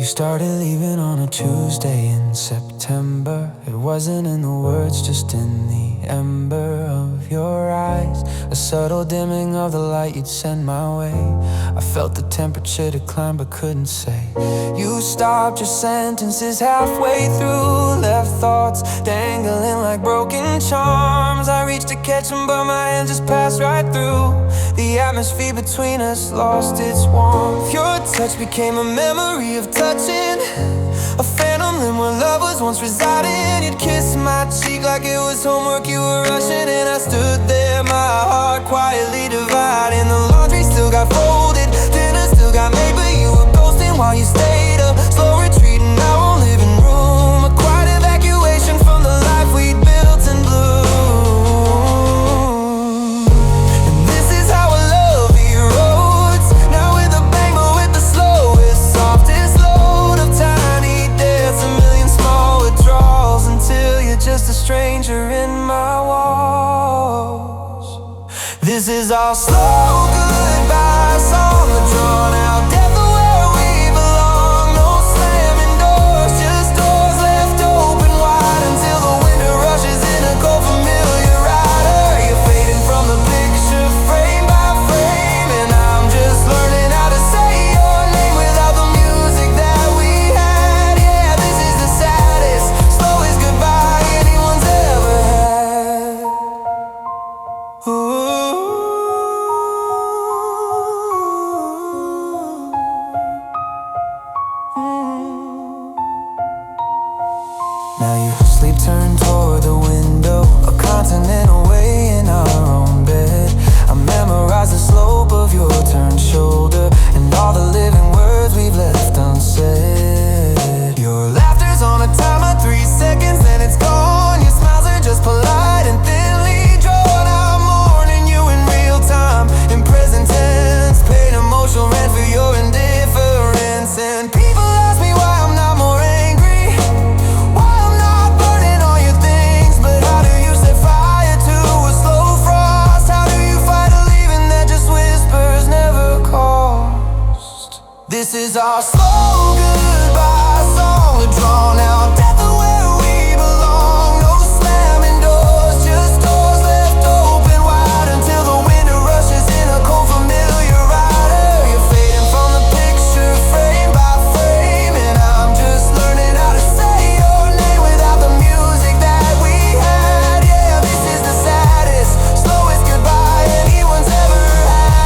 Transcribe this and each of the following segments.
started leaving on a Tuesday in September. It wasn't in the words, just in the ember of your eyes, a subtle dimming of the light you'd send my way. I felt the temperature decline but couldn't say. You stopped your sentences halfway through, left thoughts dangling like broken charms. I reached to catch them but my hands just passed right through. The atmosphere between us lost its warmth. Your touch became a memory of touching a phantom limb where love was once residing. You'd kiss my cheek like it was homework you were rushing, and I stood there, my heart quietly dividing. The laundry still got folded, dinner still got made, but you were ghosting while you stayed up. Slow retreat in our own living room, a quiet evacuation from the life we'd built in bloom. And this is how a love erodes, not with a bang but with the slowest, softest load of tiny deaths, a million small withdrawals, until you're just a stranger in my walls. This is our slow goodbye song, a drawn out death of where we belong. No slamming doors, just doors left open wide, until the winter rushes in a cold familiar rider. You're fading from the picture frame by frame, and I'm just learning how to say your name without the music that we had. Yeah, this is the saddest, slowest goodbye anyone's ever had. Ooh. Now you sleep turned toward the window, a continent away in our own bed. I memorize the slope of your turned shoulder and all the living words we've left unsaid. Your laughter's on a timer, 3 seconds then it's gone. Your smiles are just polite and thinly drawn. I'm mourning you in real time, in present tense, paid emotional rent for your indifference. And people ask me why I'm not more angry, why I'm not burning all your things. But how do you set fire to a slow frost? How do you fight a leaving that just whispers never cost? This is our slow goodbye song, a drawn out death of where we belong. No slamming doors, just doors left open wide, until the winter rushes in a cold familiar rider. You're fading from the picture frame by frame, and I'm just learning how to say your name without the music that we had. Yeah, this is the saddest, slowest goodbye anyone's ever had.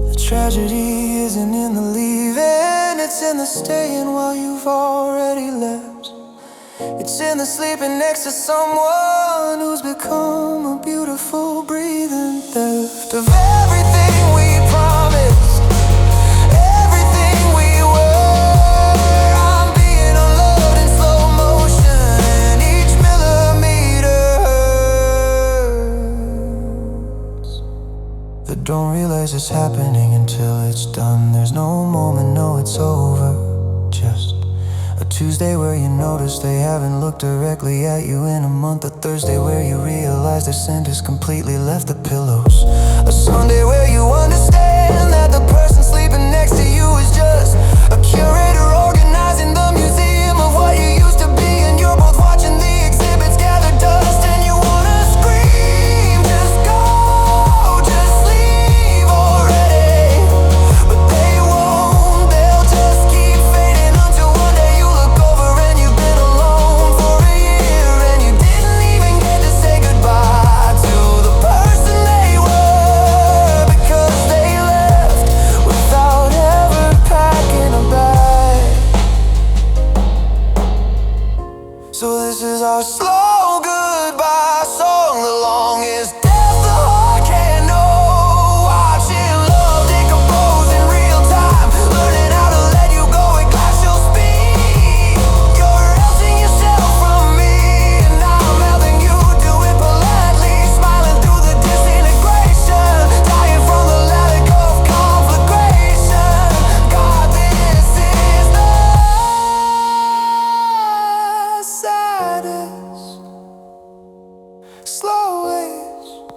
The tragedy isn't in the leaving, it's in the staying while you've already left. It's in the sleeping next to someone who's become a beautiful breathing theft of everything we promised, everything we were. I'm being unloved in slow motion, and each millimeter hurts. They don't realize it's happening until it's done. There's no moment, no, it's over. Just a Tuesday where you notice they haven't looked directly at you in a month. A Thursday where you realize their scent has completely left the pillows. A Sunday where you understand that the person sleeping next to you is just a curator organizing the museum of what you used to be, and you're both watching the exhibits gather dust, and you wanna scream, just go, just leave already. But they won't, they'll just keep fading until one day you look over and you've been alone for a year, and you didn't even get to say goodbye to the person they were, because they left without ever packing a bag. slowest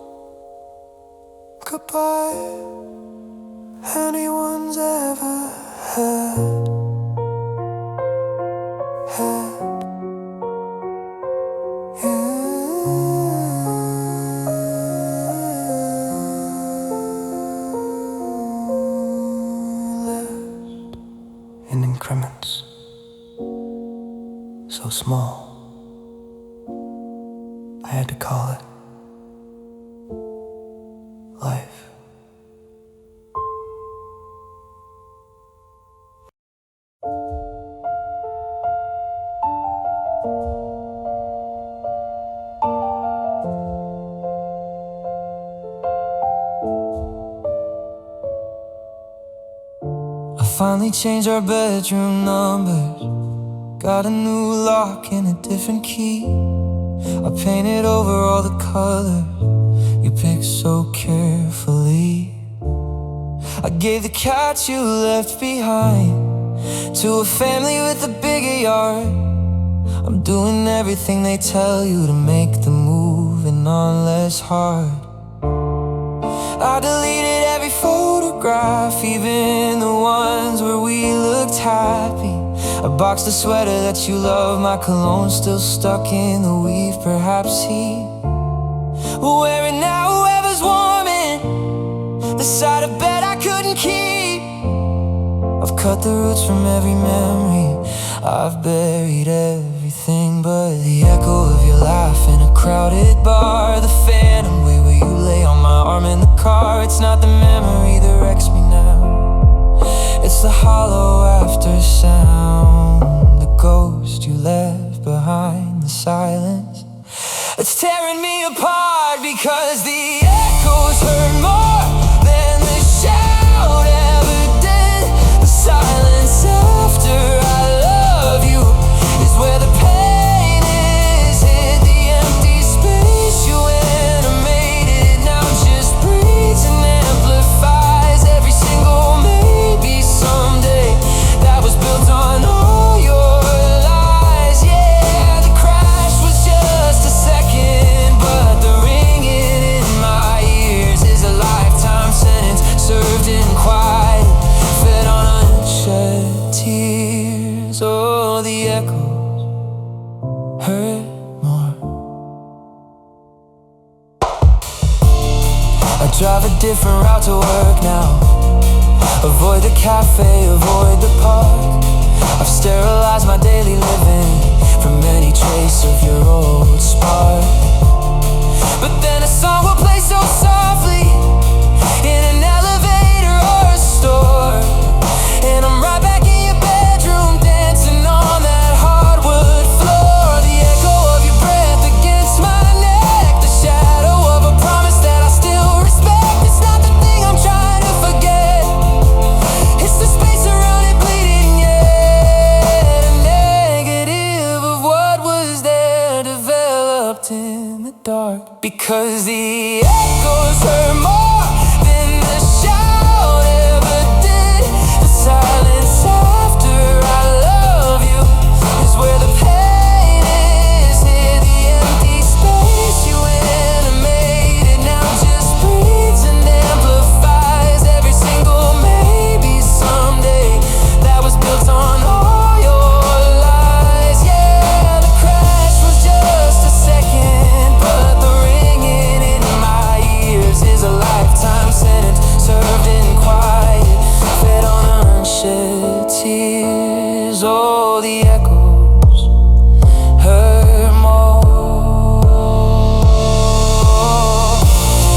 goodbye anyone's ever had. In increments so small, I had to call it life. I finally changed our bedroom numbers, got a new lock and a different key. I painted over all the colors you picked so carefully. I gave the cat you left behind to a family with a bigger yard. I'm doing everything they tell you to make the moving on less hard. I deleted every photograph, even the ones where we looked happy. I boxed the sweater that you love, my cologne still stuck in the weave. Perhaps he will wear it now, whoever's warming the side of bed I couldn't keep. I've cut the roots from every memory, I've buried everything but the echo of your laugh in a crowded bar, the phantom way where you lay on my arm in the car. It's not the memory that wrecks me now, it's the hollow after sound, the ghost you left behind, the silence it's tearing me apart, because the echoes hurt more than the shout ever did. The silence after I love you is where the pain is hid. The empty space you animated now just breathes and amplifies every single maybe someday that was built on all your lies. Yeah, the crash was just a second, but the ringing in my ears is a lifetime sentence served in quiet, fed on unshed tears. Oh, the echoes hurt more. I drive a different route to work now, avoid the cafe, avoid the park. I've sterilized my daily living from any trace of your old spark. But then a song will play so softly in an elevator or a store, and I'm right back in your bedroom dancing on that hardwood floor. The echo of your breath against my neck, the shadow of a promise that I still respect. It's not the thing I'm trying to forget, it's the space around it bleeding yet. A negative of what was there developed in the dark, because the echoes hurt more than the shout ever did. The silence after I love you is where the pain is hid. The empty space you animated now just breathes and amplifies every single maybe someday that was built on all your lies. Yeah, the crash was just a second, but the ringing in my ears is a lifetime sentence served in quiet, fed on unshed tears. Oh, the echoes hurt more.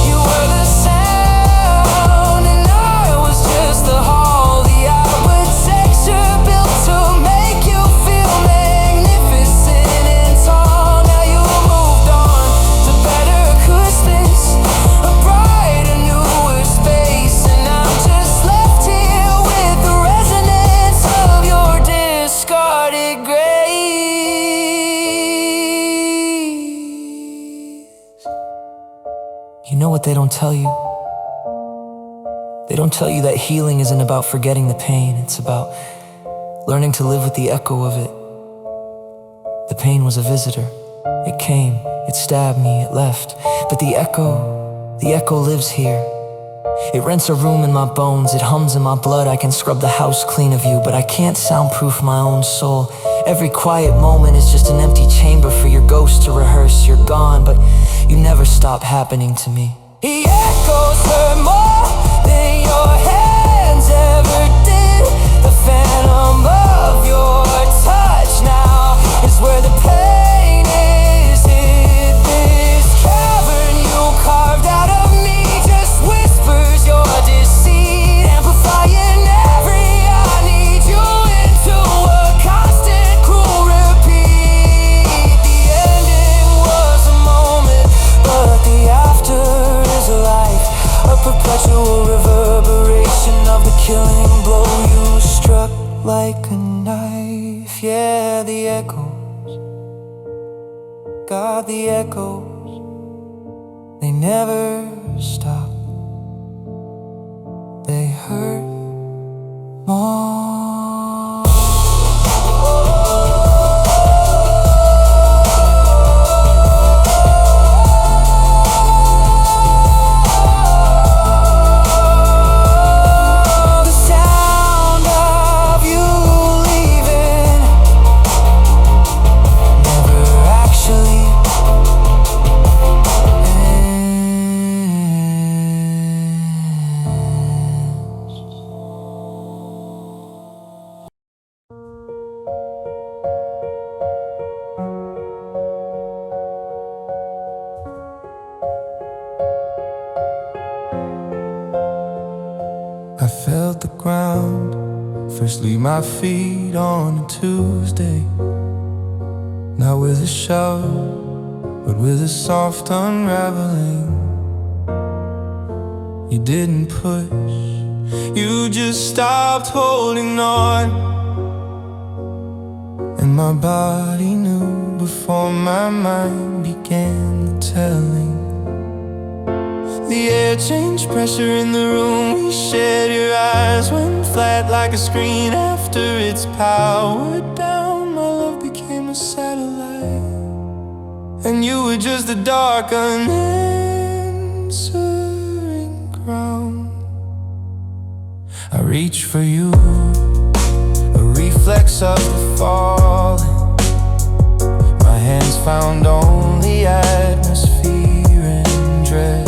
You were the sound and I was just the hall, the outward texture built to make you feel magnificent and tall. Now you moved on to better acoustics, a brighter, newer space, and I'm just left here with the resonance of your discarded grace. You know what they don't tell you? They don't tell you that healing isn't about forgetting the pain, it's about learning to live with the echo of it. The pain was a visitor, It came, it stabbed me, it left. But the echo lives here. It rents a room in my bones, it hums in my blood. I can scrub the house clean of you, but I can't soundproof my own soul. Every quiet moment is just an empty chamber for your ghost to rehearse. You're gone, but you never stop happening to me. The echoes hurt more than your hands ever did. The phantom of your touch now is where the pain is hid. This cavern you carved out of me just whispers your deceit, amplifying every I need you into a constant cruel repeat. The ending was a moment, but the after is a life, a perpetual reverberation of the killing blow you struck like a knife. Yeah, the echoes, God, the echoes, they never stop. They hurt more. The sound of you leaving never actually I felt the ground first leave my feet on a Tuesday. Not with a shout, but with a soft unraveling. You didn't push, you just stopped holding on. And my body knew before my mind began the telling. The air changed pressure in the room we shared. Your eyes went flat like a screen after it's powered down. My love became a satellite, and you were just a dark unanswering ground. I reached for you, a reflex of the falling. My hands found only atmosphere and dread.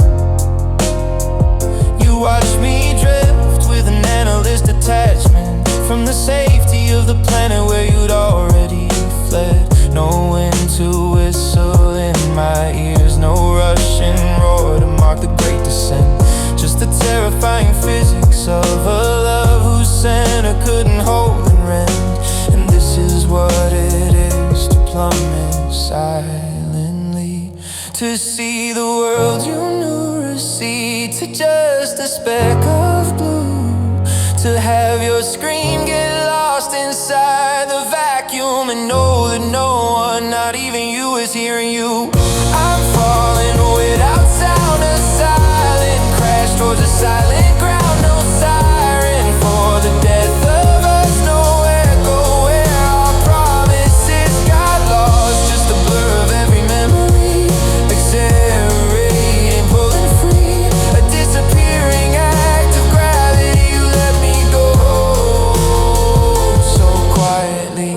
Watch me drift with an analyst attachment from the safety of the planet where you'd already fled. No wind to whistle in my ears, no rushing roar to mark the great descent. Just the terrifying physics of a love whose center couldn't hold and rend. And this is what it is to plummet silently, to see the world you knew recede to just a speck of blue, to have your scream get lost inside the vacuum and know that no one, not even you, is hearing you. I'm falling without sound, a silent crash towards a silent ground. No siren for the death of us, no echo where our promises got lost. Just a blur of every memory, accelerating, pulling free, a disappearing act of gravity. You let me go so quietly.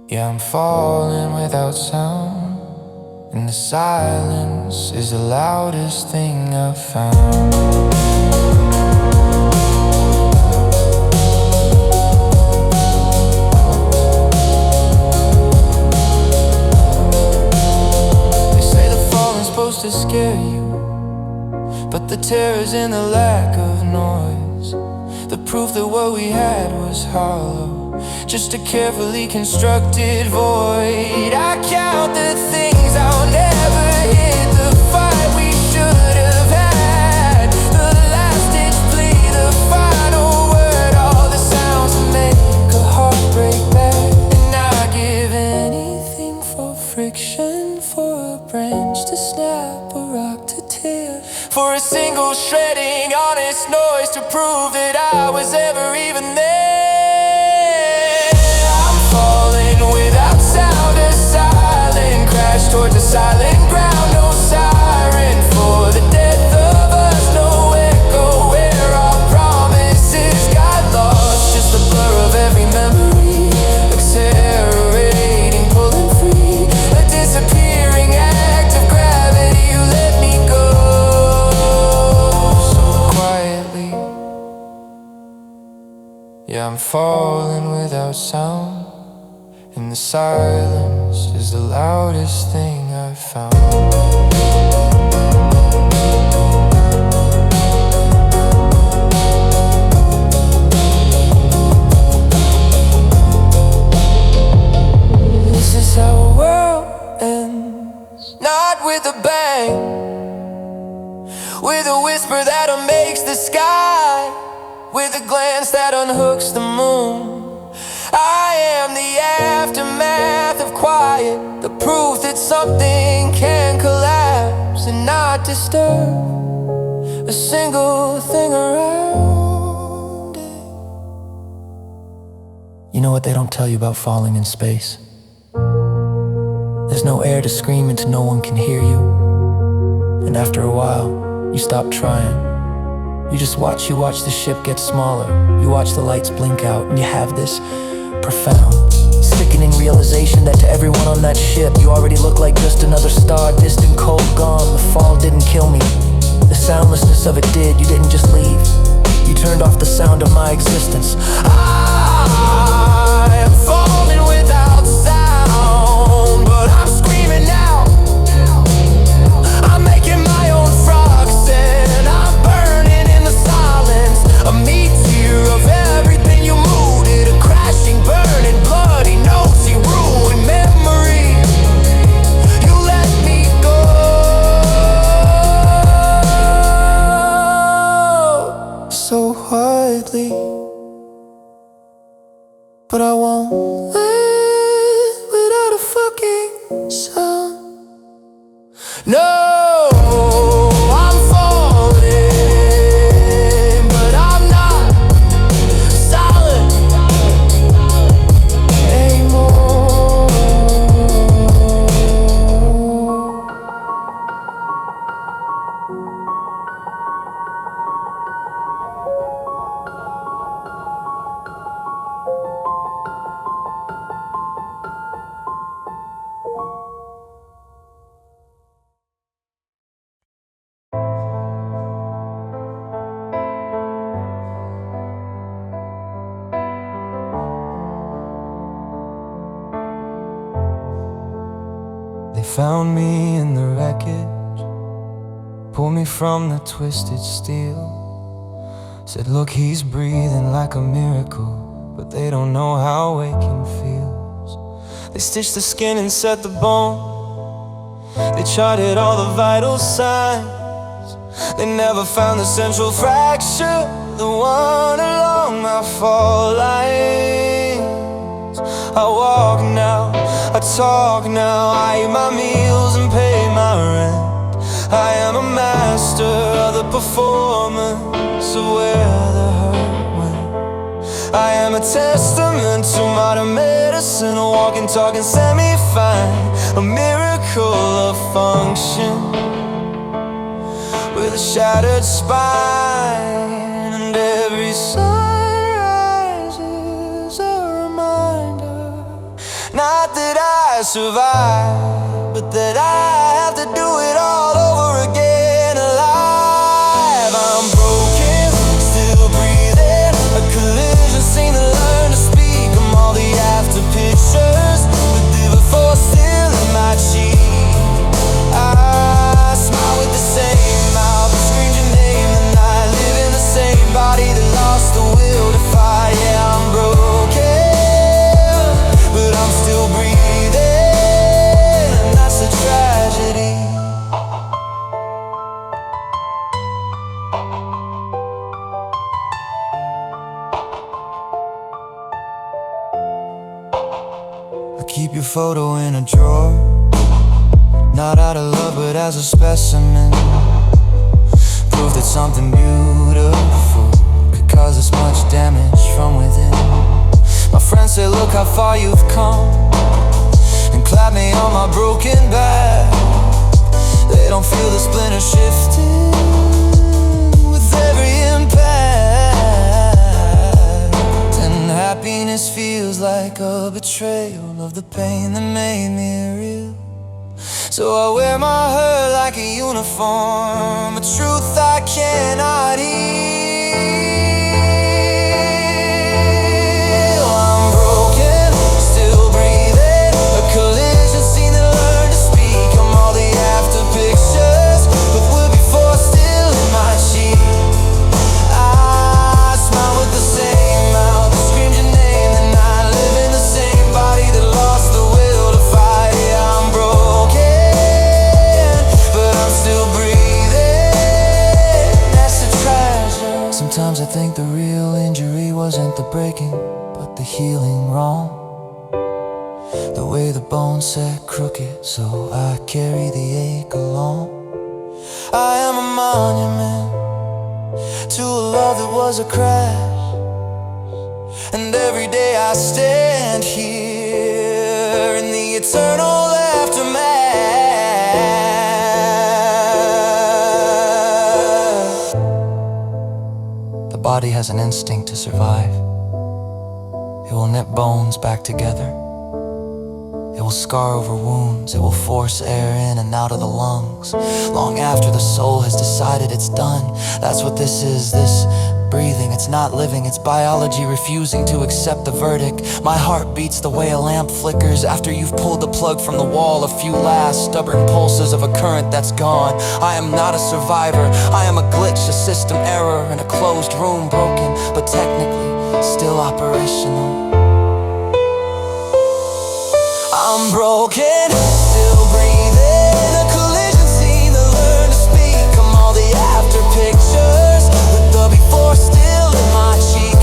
Yeah, I'm falling without sound, and the silence is the loudest thing I've found. Supposed to scare you, but the terror's in the lack of noise, the proof that what we had was hollow, just a carefully constructed void. I count the things I'll never hit, the fight we should have had, the last ditch plea, the final word, all the sounds that make a heartbreak bad. And I give anything for friction, for a branch to snap, a rock to tear, for a single shredding honest noise to prove that I was ever even there. I'm falling without sound. to silent ground, no siren for the death of us, no echo where our promises got lost. Just the blur of every memory, accelerating, pulling free, a disappearing act of gravity. You let me go so quietly. Yeah, I'm falling without sound, and the silence is the loudest thing I've found. This is how a world ends, not with a bang, with a whisper that makes the sky, with a glance that unhooks the moon. I am the aftermath of quiet, the proof that something can collapse and not disturb a single thing around it. You know what they don't tell you about falling in space? There's no air to scream into, no one can hear you. And after a while, you stop trying. You just watch the ship get smaller. You watch the lights blink out, and you have this profound, sickening realization that to everyone on that ship, you already look like just another star, distant, cold, gone. The fall didn't kill me, the soundlessness of it did. You didn't just leave, you turned off the sound of my existence. I am falling without sound, but I'm screaming now. I'm making my own frogs and I'm burning in the silence, a meteor of everything you moved, it a crashing, burning, bloody, nosy, ruined memory. You let me go so quietly, but I won't live without a fucking sound. No, I'm falling, but I'm not solid anymore. They found me in the wreckage, pulled me from the twisted steel, said look, he's breathing like a miracle, but they don't know how waking feels. They stitched the skin and set the bone, they charted all the vital signs. They never found the central fracture, the one along my fault lines. I walk now, I talk now, I eat my meals and pay my rent. I am a master of the performance of where the hurt went. I am a testament to modern medicine, a walking, talking, semi-fine, a miracle of function with a shattered spine. And every sunrise is a reminder, not that I survived, but that I have to do it all over again, alive. I'm broken, still breathing, a collision scene to learn to speak. I'm all the after pictures, with the before still in my cheek. I smile with the same mouth, scream your name, and I live in the same body that lost the will to fight. Yeah, I'm broken, but I'm still breathing, and that's the tragedy. I keep your photo in a drawer, not out of love but as a specimen, proof that something beautiful could cause this much damage from within. My friends say look how far you've come, and slap me on my broken back. They don't feel the splinter shifting with every impact. And happiness feels like a betrayal of the pain that made me real. So I wear my hurt like a uniform, a truth I cannot heal. I'm broken, still breathing, a collision scene that learned to speak. I'm all the after pictures, with would before still in my cheek. I smile with the same mouth that screamed your name, and I live in the same body that lost the will to fight. Yeah, I'm broken, but I'm still breathing. That's the treasure. Sometimes I think the real injury wasn't the breaking, but the healing wrong. The way the bones set crooked, so I carry the ache along. I am a monument to a love that was a crash, and every day I stand here in the eternal aftermath. The body has an instinct to survive. It will knit bones back together. It will scar over wounds. It will force air in and out of the lungs long after the soul has decided it's done. That's what this is, this breathing. It's not living, it's biology refusing to accept the verdict. My heart beats the way a lamp flickers after you've pulled the plug from the wall. A few last stubborn pulses of a current that's gone. I am not a survivor, I am a glitch, a system error in a closed room, broken but technically still operational. I'm broken, still breathing, a collision scene that learned to speak. I'm all the after pictures, with the before still in my cheek.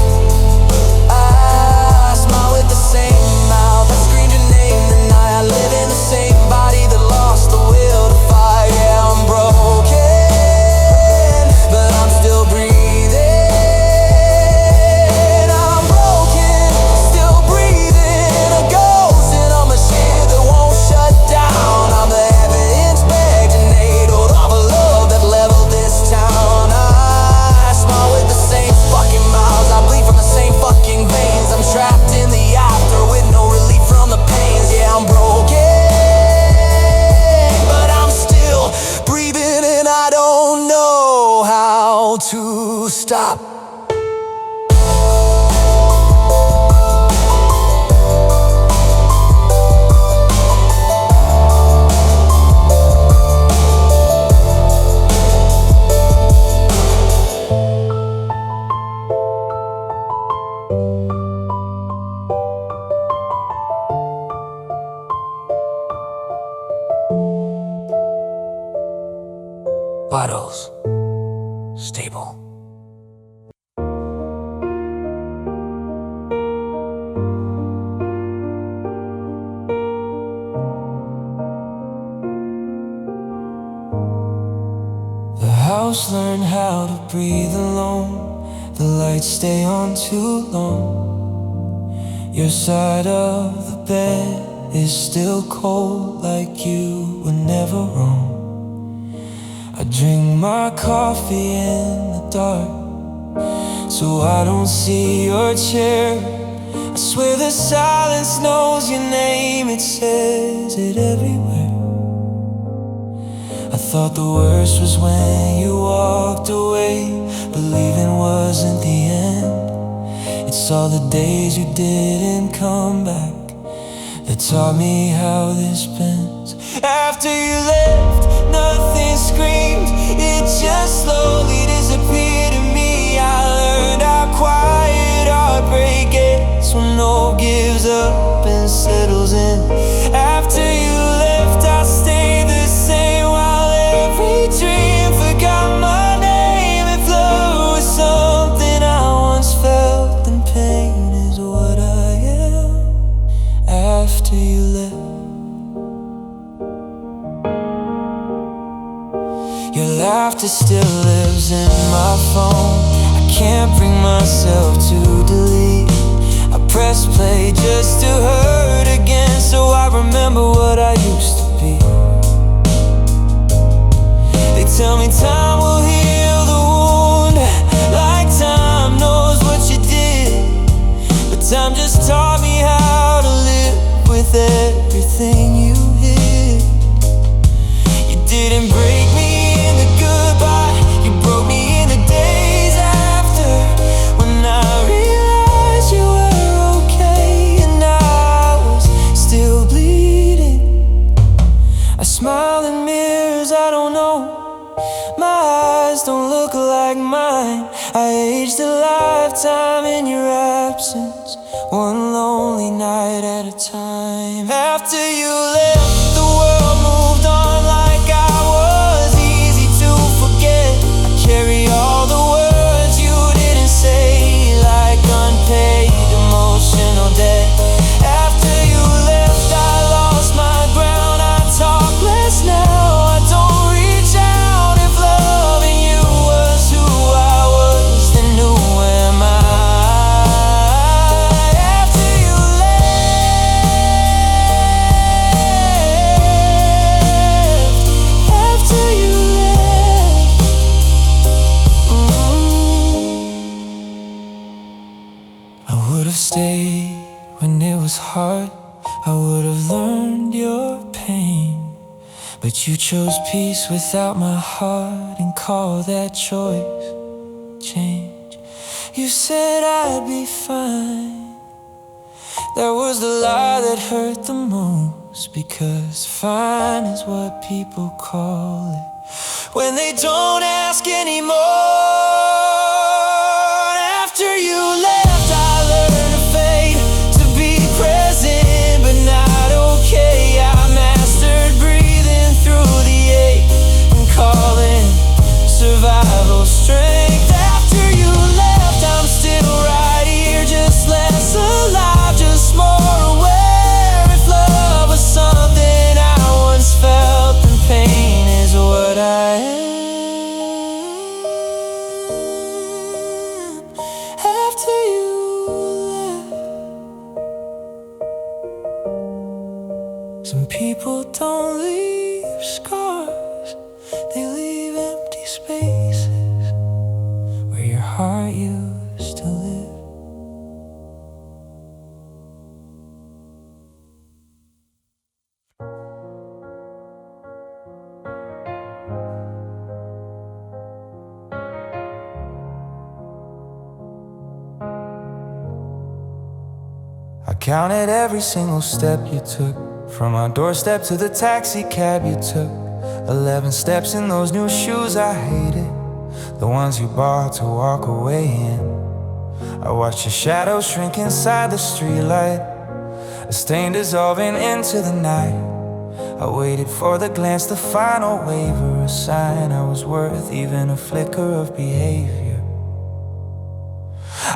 I smile with the same mouth that screamed your name, and I live in the same body that lost the will to fight. Yeah, I'm broken, but I'm still breathing. I'm broken, still breathing, a ghost in a machine that won't shut down. I'm the evidence-bagged tornado of a love that leveled this town. I smile with the same fucking mouths, I bleed from the same fucking veins. I'm trapped in the after with no relief from the pains. Yeah, I'm broken, but I'm still breathing, and I don't know how to stop. Bottles, stable. The house learned how to breathe alone. The lights stay on too long. Your side of the bed is still cold, like you were never wrong. I drink my coffee in the dark, so I don't see your chair. I swear the silence knows your name, it says it everywhere. I thought the worst was when you walked away, believing wasn't the end. It's all the days you didn't come back that taught me how this bends. After you left, nothing screamed, it just slowly disappeared in me. I learned how quiet heartbreak gets when hope gives up and settles in. After you left, I stayed the same while every dream forgot my name. If love was something I once felt, then pain is what I am. After you left, your laughter still lives in my phone. I can't bring myself to delete. I press play just to hurt again. so I remember what I used to be. They tell me time will heal the wound, like time knows what you did. But time just taught me how to live with everything you hid. You didn't break me in the goodbye, you broke me in the days after, when I realized you were okay and I was still bleeding. I smile in mirrors, I don't know, my eyes don't look like mine. I aged a lifetime in your absence, one lonely night at a time. After you left, the world moved on like I was easy to forget. I carry all the words you didn't say, like unpaid emotional debt. After you left, I lost my ground. I talk less now, I don't reach out. If loving you was who I was, then who am I? After you I would have stayed when it was hard, I would have learned your pain. But you chose peace without my heart and called that choice change. You said I'd be fine. That was the lie that hurt the most, because fine is what people call it when they don't ask anymore. After you left, I learned to fade, to be present but not okay. I mastered breathing through the ache and calling survival strength. After you left, I'm still right here, just less alive, just more aware. If love was something I once felt, then pain is what I am. After you left, some people don't leave scars, they leave empty spaces where your heart used to live. I counted every single step you took, from our doorstep to the taxi cab you took. 11 steps in those new shoes I hated, the ones you bought to walk away in. I watched your shadow shrink inside the streetlight, a stain dissolving into the night. I waited for the glance, the final waiver, a sign I was worth even a flicker of behavior.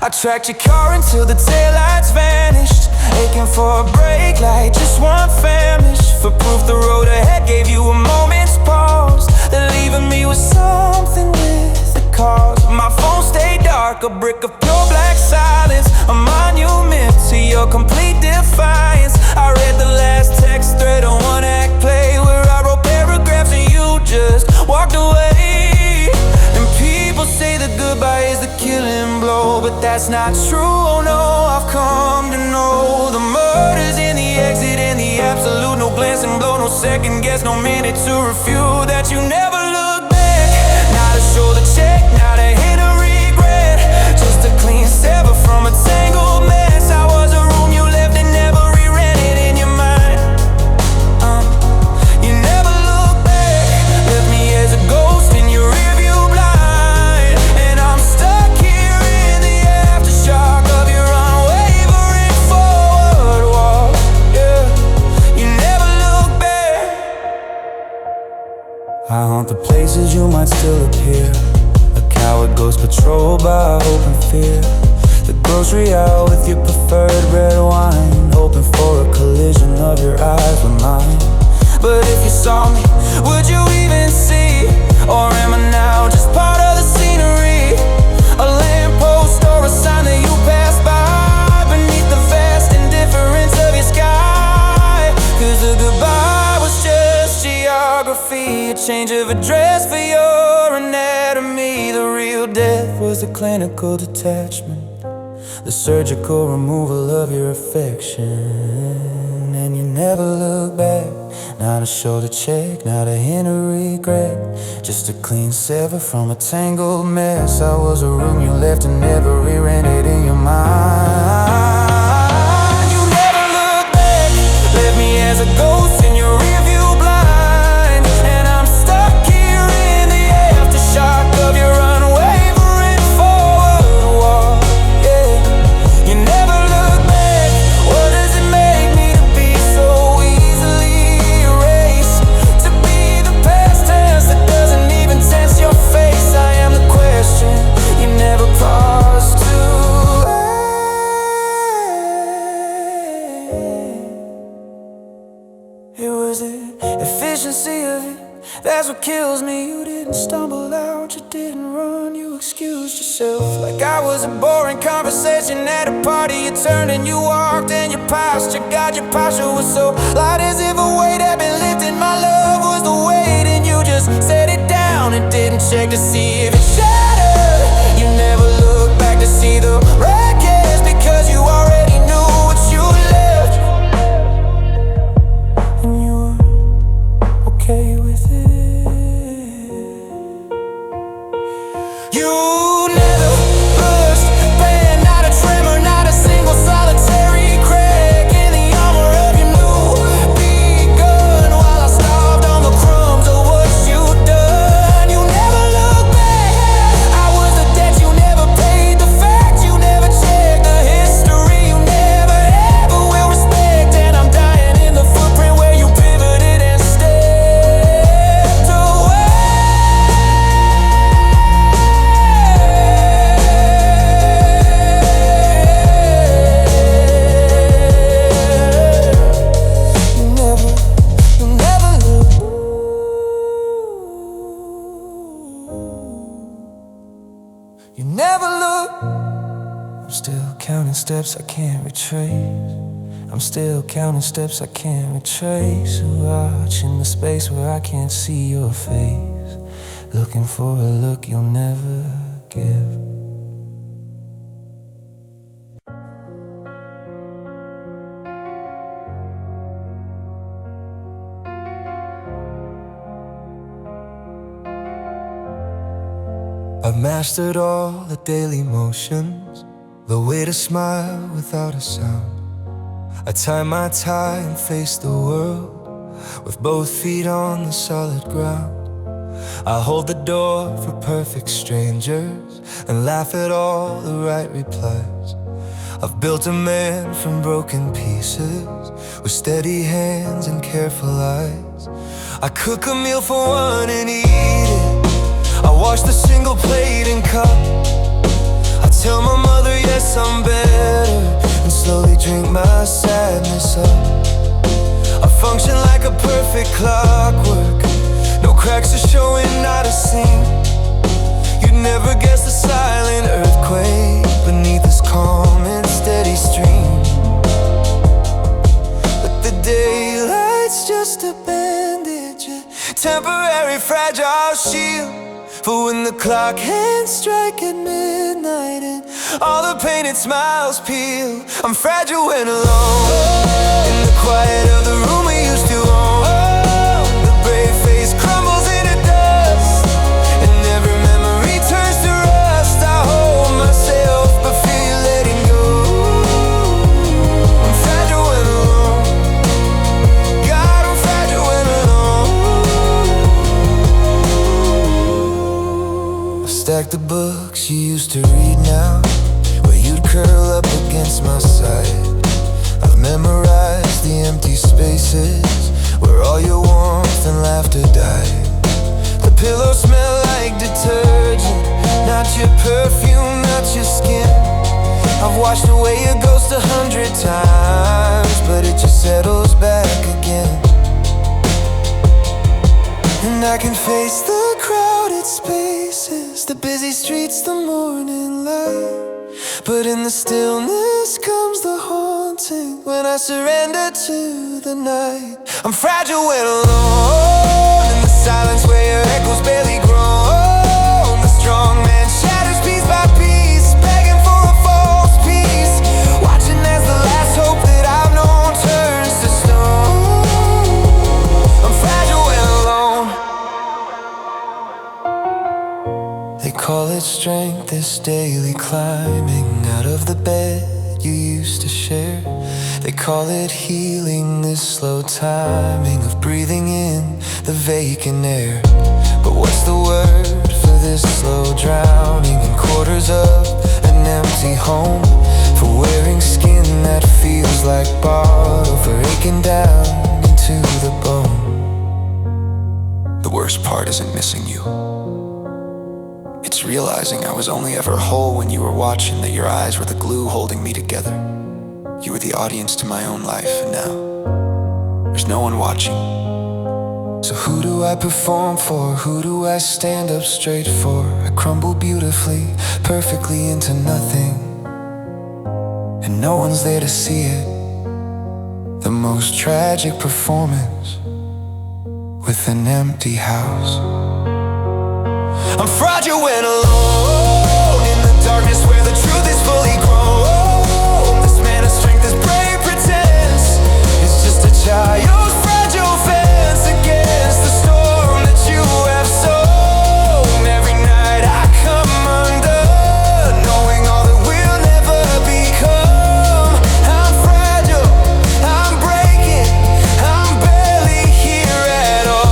I tracked your car until the taillights vanished, aching for a brake light, just one famish. For proof the road ahead gave you a moment's pause, then leaving me with something with the cause. My phone stayed dark, a brick of pure black silence, a monument to your complete defiance. I read the last text thread on one act play, where I wrote paragraphs and you just walked away. And people say that goodbye is the killing blow, but that's not true, oh no. I've come to know the murders in the exit and the absolute, no glance and blow, no second guess, no minute to refute that you never look back. Not a shoulder check, not a hint of regret, just a clean sever from a tangled mess. I was a room you left and never re-rented in your mind. You never look back, left me as a ghost in your rearview blind, and I'm stuck here in the aftershock of your unwavering forward walk. Yeah, you never look back. I haunt the places you might still appear, a coward ghost patrolled by hope and fear. The grocery aisle with your preferred red wine, hoping for a collision of your eyes with mine. But if you saw me, would you even see? Or am I now just part of the scenery? A lamppost or a sign that you passed by, beneath the vast indifference of your sky. photography, a change of address for your anatomy. The real death was the clinical detachment, the surgical removal of your affection. And you never look back, not a shoulder check, not a hint of regret, just a clean sever from a tangled mess. I was a room you left and never re-rented in your mind. You never look back, left me as a ghost in your rearview blind. And I'm stuck here in the aftershock of your unwavering forward walk. Yeah, you never look back. What does it make me to be so easily erased? To be the past tense that doesn't even tense your face. I am the question you never paused to ask. It was the efficiency of it, that's what kills me. You didn't stumble out, you didn't run, you excused yourself like I was a boring conversation at a party. You turned and you walked and your posture, God, your posture was so light, as if a weight had been lifted. My love was the weight and you just set it down and didn't check to see if it shattered. You never looked back to see the wreckage, because you already knew what you left. And you were okay with it. You never rushed pain, not a tremor, not a single solitary crack in the armor of your new begun, while I starved on the crumbs of what you'd done. You never looked back, I was the debt you never paid, the fact you never checked, the history you never ever will respect. And I'm dying in the footprint where you pivoted and stepped away. You never look. You never look. I'm still counting steps I can't retrace. I'm still counting steps I can't retrace. Watching the space where I can't see your face, looking for a look you'll never give. I've mastered all the daily motions, the way to smile without a sound. I tie my tie and face the world with both feet on the solid ground. I hold the door for perfect strangers and laugh at all the right replies. I've built a man from broken pieces with steady hands and careful eyes. I cook a meal for one and eat it. I wash the single plate and cup. I tell my mother yes, I'm better, and slowly drink my sadness up. I function like a perfect clockwork, no cracks are showing, not a seam. You'd never guess the silent earthquake beneath this calm and steady stream. But the daylight's just a bandage, a temporary fragile shield for when the clock hands strike at midnight and all the painted smiles peel. I'm fragile when alone, in the quiet of the room we used to own. The brave face crumbles into dust, and every memory turns to rust. I hold myself but fear letting go. I'm fragile when alone, God, I'm fragile when alone. I've stacked the books you used to read now, where you'd curl up against my side. I've memorized the empty spaces where all your warmth and laughter died. The pillows smell like detergent, not your perfume, not your skin. I've washed away your ghost 100 times, but it just settles back again. And I can face the crowded spaces, the busy streets, the morning light. But in the stillness comes the haunting, when I surrender to the night. I'm fragile when alone in the They call it strength, this daily climbing out of the bed you used to share. They call it healing, this slow timing of breathing in the vacant air. But what's the word for this slow drowning in quarters of an empty home? For wearing skin that feels like bottle, for aching down into the bone. The worst part isn't missing you. It's realizing I was only ever whole when you were watching, that your eyes were the glue holding me together. You were the audience to my own life, and now there's no one watching. So who do I perform for? Who do I stand up straight for? I crumble beautifully, perfectly into nothing, and no one's there to see it. The most tragic performance with an empty house. I'm fragile when alone in the darkness where the truth is fully grown. This man of strength, this brave pretense is just a child's fragile fence against the storm that you have sown. Every night I come undone, knowing all that we'll never become. I'm fragile, I'm breaking, I'm barely here at all.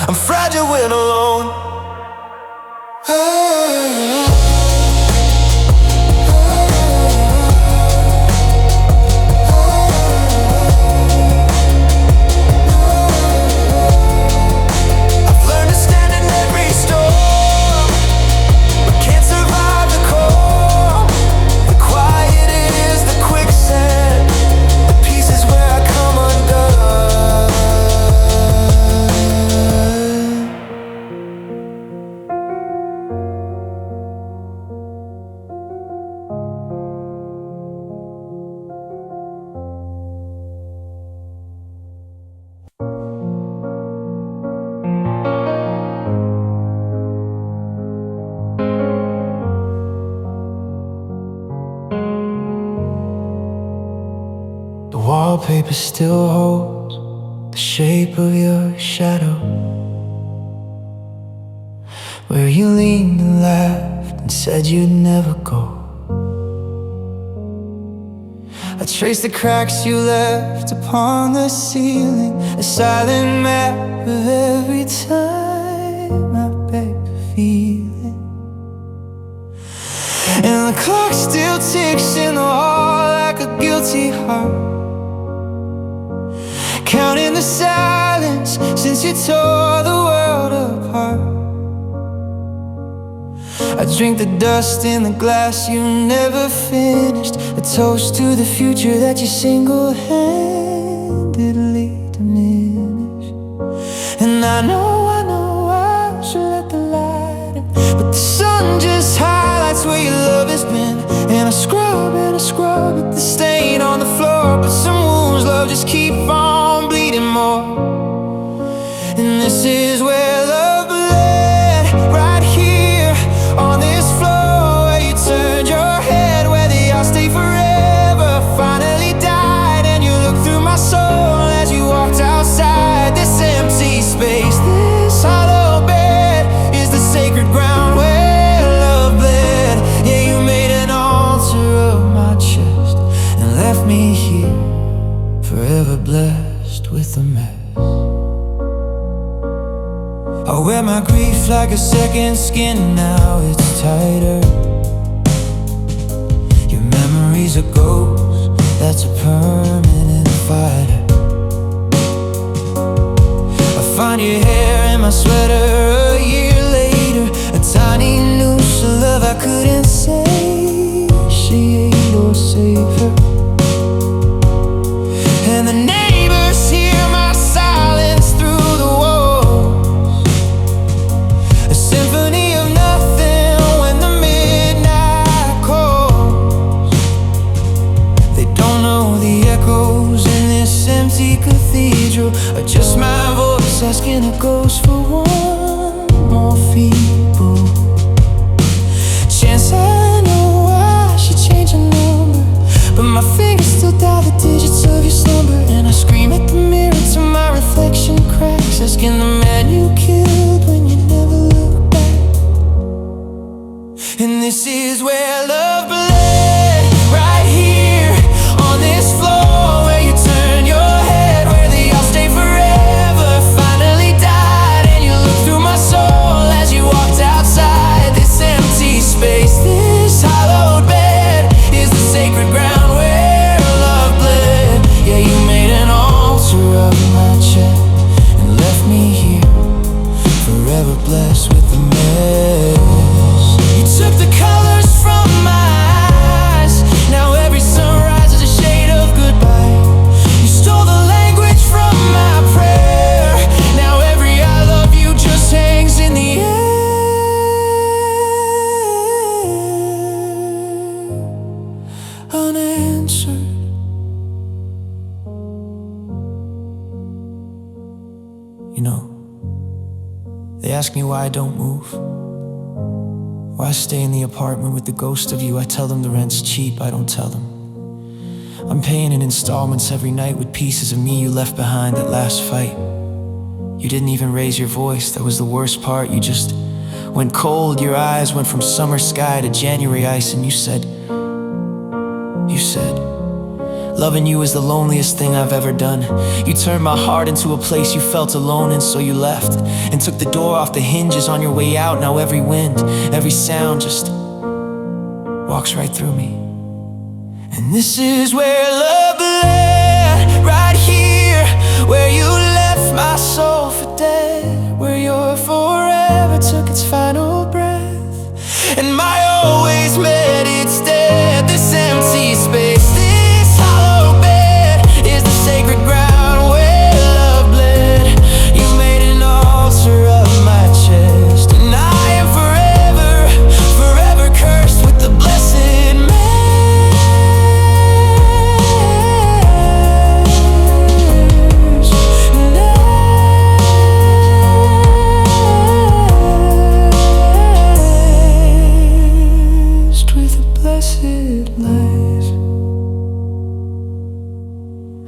I'm fragile when alone. I've learned to stand in every storm, but can't survive the calm. The quiet is the quicksand, the peace is where I come undone. The wallpaper still holds the shape of your shadow, where you leaned and laughed and said you'd never go. I traced the cracks you left upon the ceiling, a silent map of every time I beg a feeling. And the clock still ticks in the hall like a guilty heart, counting the silence since you tore the world apart. I drink the dust in the glass you never finished, a toast to the future that you single-handedly diminished. And I know I should let the light in, but the sun just highlights where your love has been. And I scrub at the stain on the floor, but some wounds, love, just keep on bleeding more. And this is where love bled, right here on this floor, where you turned your head, where the I'll stay forever finally died. And you looked through my soul as you walked outside. This empty space, this hollow bed, is the sacred ground where love bled. Yeah, you made an altar of my chest and left me here, forever blessed with a mess. I wear my grief like a second skin, now it's tighter. Your memory's a ghost, that's a permanent fighter. I find your hair in my sweater a year later, a tiny noose of love I couldn't satiate or save her. And the neighbors hear my silence through the walls, a symphony of nothing when the is where love bled, right here on this floor, where you turn your head, where the I'll stay forever finally died. And you look through my soul as you walked outside this empty space. This hallowed bed is the sacred ground where love bled. Yeah, you made an altar of my chest and left me here, forever blessed with the mess. You took the colors from my eyes, now every sunrise is a shade of goodbye. You stole the language from my prayer, now every I love you just hangs in the air, unanswered. You know, they ask me why I don't move, why I stay in the apartment with the ghost of you. I tell them the rent's cheap, I don't tell them I'm paying in installments every night with pieces of me you left behind that last fight. You didn't even raise your voice, that was the worst part. You just went cold, your eyes went from summer sky to January ice. And you said, loving you is the loneliest thing I've ever done. You turned my heart into a place you felt alone in, so you left and took the door off the hinges on your way out. Now every wind, every sound just walks right through me. And this is where love bled, right here, where you left my soul for dead, where your forever took its final breath, and my always met its dead. This empty space, this hollow bed is the sacred ground where love bled. You made an altar of my chest, and I am forever, forever cursed with the blessed mesh. Meshed with the blessed life,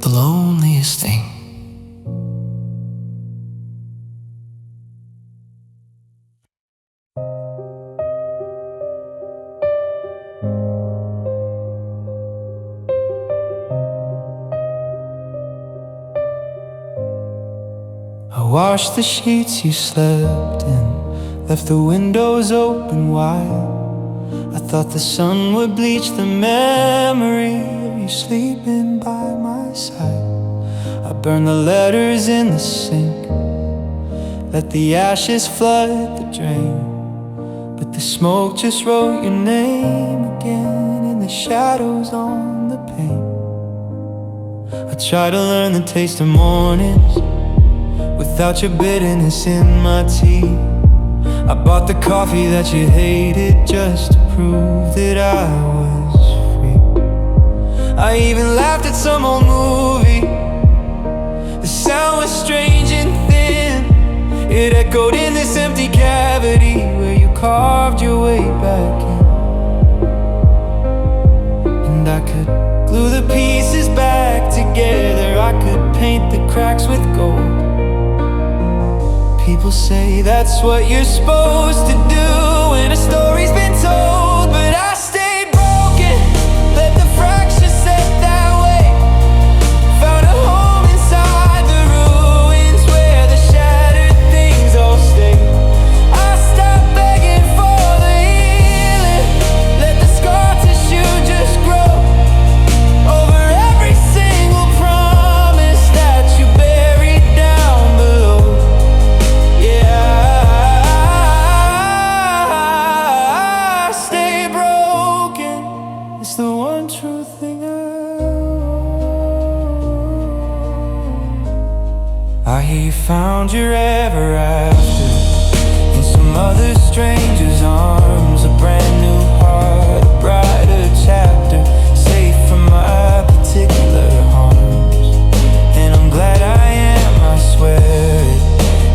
the loneliest thing. I washed the sheets you slept in, left the windows open wide. I thought the sun would bleach the memory of you sleeping by my side. I burned the letters in the sink, let the ashes flood the drain, but the smoke just wrote your name again in the shadows on the pane. I tried to learn the taste of mornings without your bitterness in my tea. I bought the coffee that you hated just to prove that I was free. I even laughed at some old movie. The sound was strange and thin, it echoed in this empty cavity where you carved your way back in. And I could glue the pieces back together, I could paint the cracks with gold. People say that's what you're supposed to do when a story's been told, but I stayed broken, let the fractures set that way. Found a home inside the ruins where the shattered things all stay. I stopped begging for the healing, let the scar tissue just grow over every single promise that you buried down below. It's the one true thing I hear you found your ever after in some other stranger's arms. A brand new heart, a brighter chapter, safe from my particular harms. And I'm glad I am, I swear it,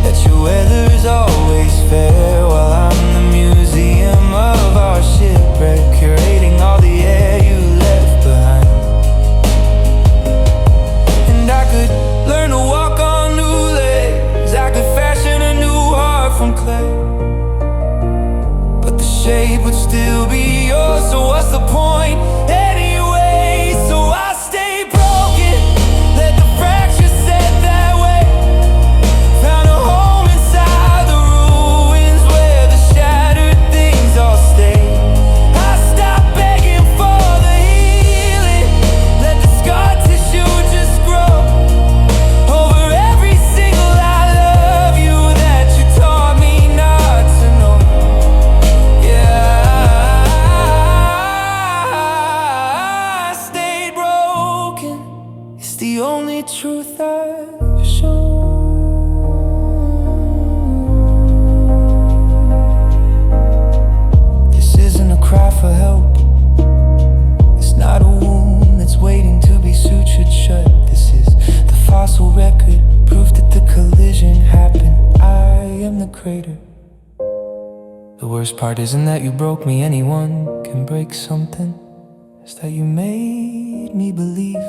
that your weather's always fair, while I'm the museum of our shipwreck, curating all the air you left behind. And I could learn to walk on new legs, I could fashion a new heart from clay, but the worst part isn't that you broke me, anyone can break something. It's that you made me believe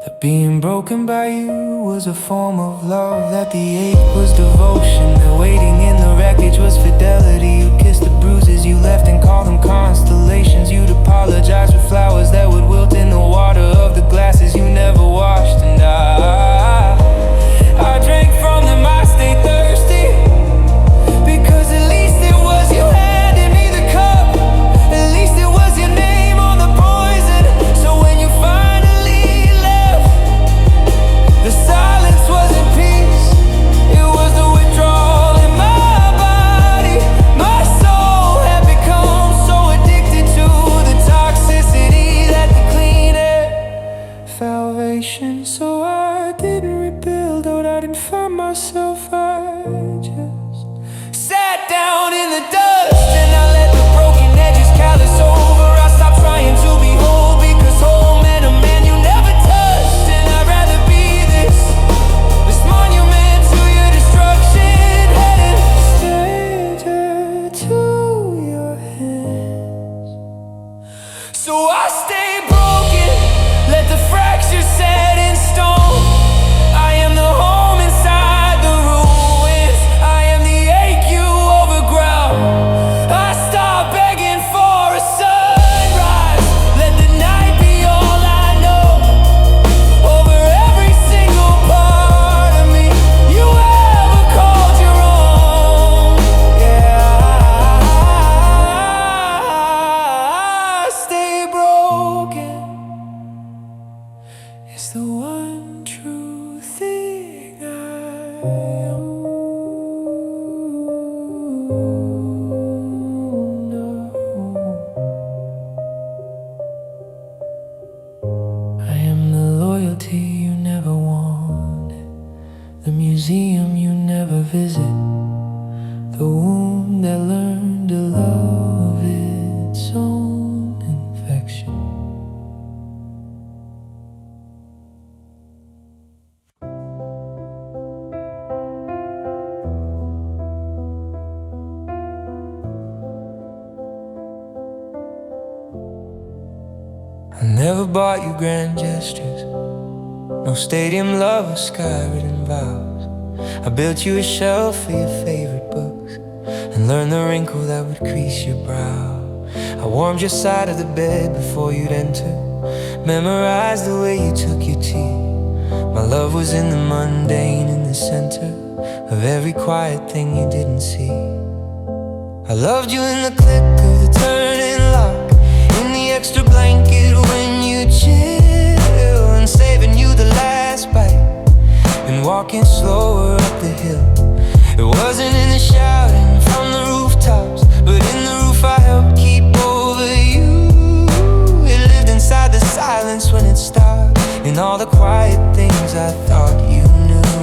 that being broken by you was a form of love, that the ache was devotion, that waiting in the wreckage was fidelity. You'd kiss the bruises you left and call them constellations. You'd apologize for flowers that would wilt in the water of the glasses you never washed. And I drank from them, I stayed thirsty, because at least it was you handing me the cup. At least it was your name on the poison. So when you finally left, the silence wasn't peace, it was the withdrawal in my body. My soul had become so addicted to the toxicity that the clean air salvation. So I didn't rebuild, out I didn't find myself, I just sat down in the dust and I let the broken edges callous over. I stopped trying to be whole, because whole meant a man you never touched. And I'd rather be this monument to your destruction, headed stranger to your hands. So I stay broken, let the fractures set in stone. I am the home inside the ruins, I am the ache you overground. I stop begging for a sunrise, let the night be all I know. Over every single part of me you ever called your own. Yeah, I stay broken. It's the one true thing I know. I am the loyalty you never wanted, the museum you never visit, the wound that learned to love its own infection. I never bought you grand gestures, no stadium love or sky-written vows. I built you a shelf for your favorite books and learned the wrinkle that would crease your brow. I warmed your side of the bed before you'd enter, memorized the way you took your tea. My love was in the mundane, in the center of every quiet thing you didn't see. I loved you in the click of the turning lock, in the extra blanket when you chill, and saving you the last bite, and walking slower up the hill. It wasn't in the shouting from the rooftops, but in the roof I helped keep over you. It lived inside the silence when it stopped, in all the quiet things I thought you knew.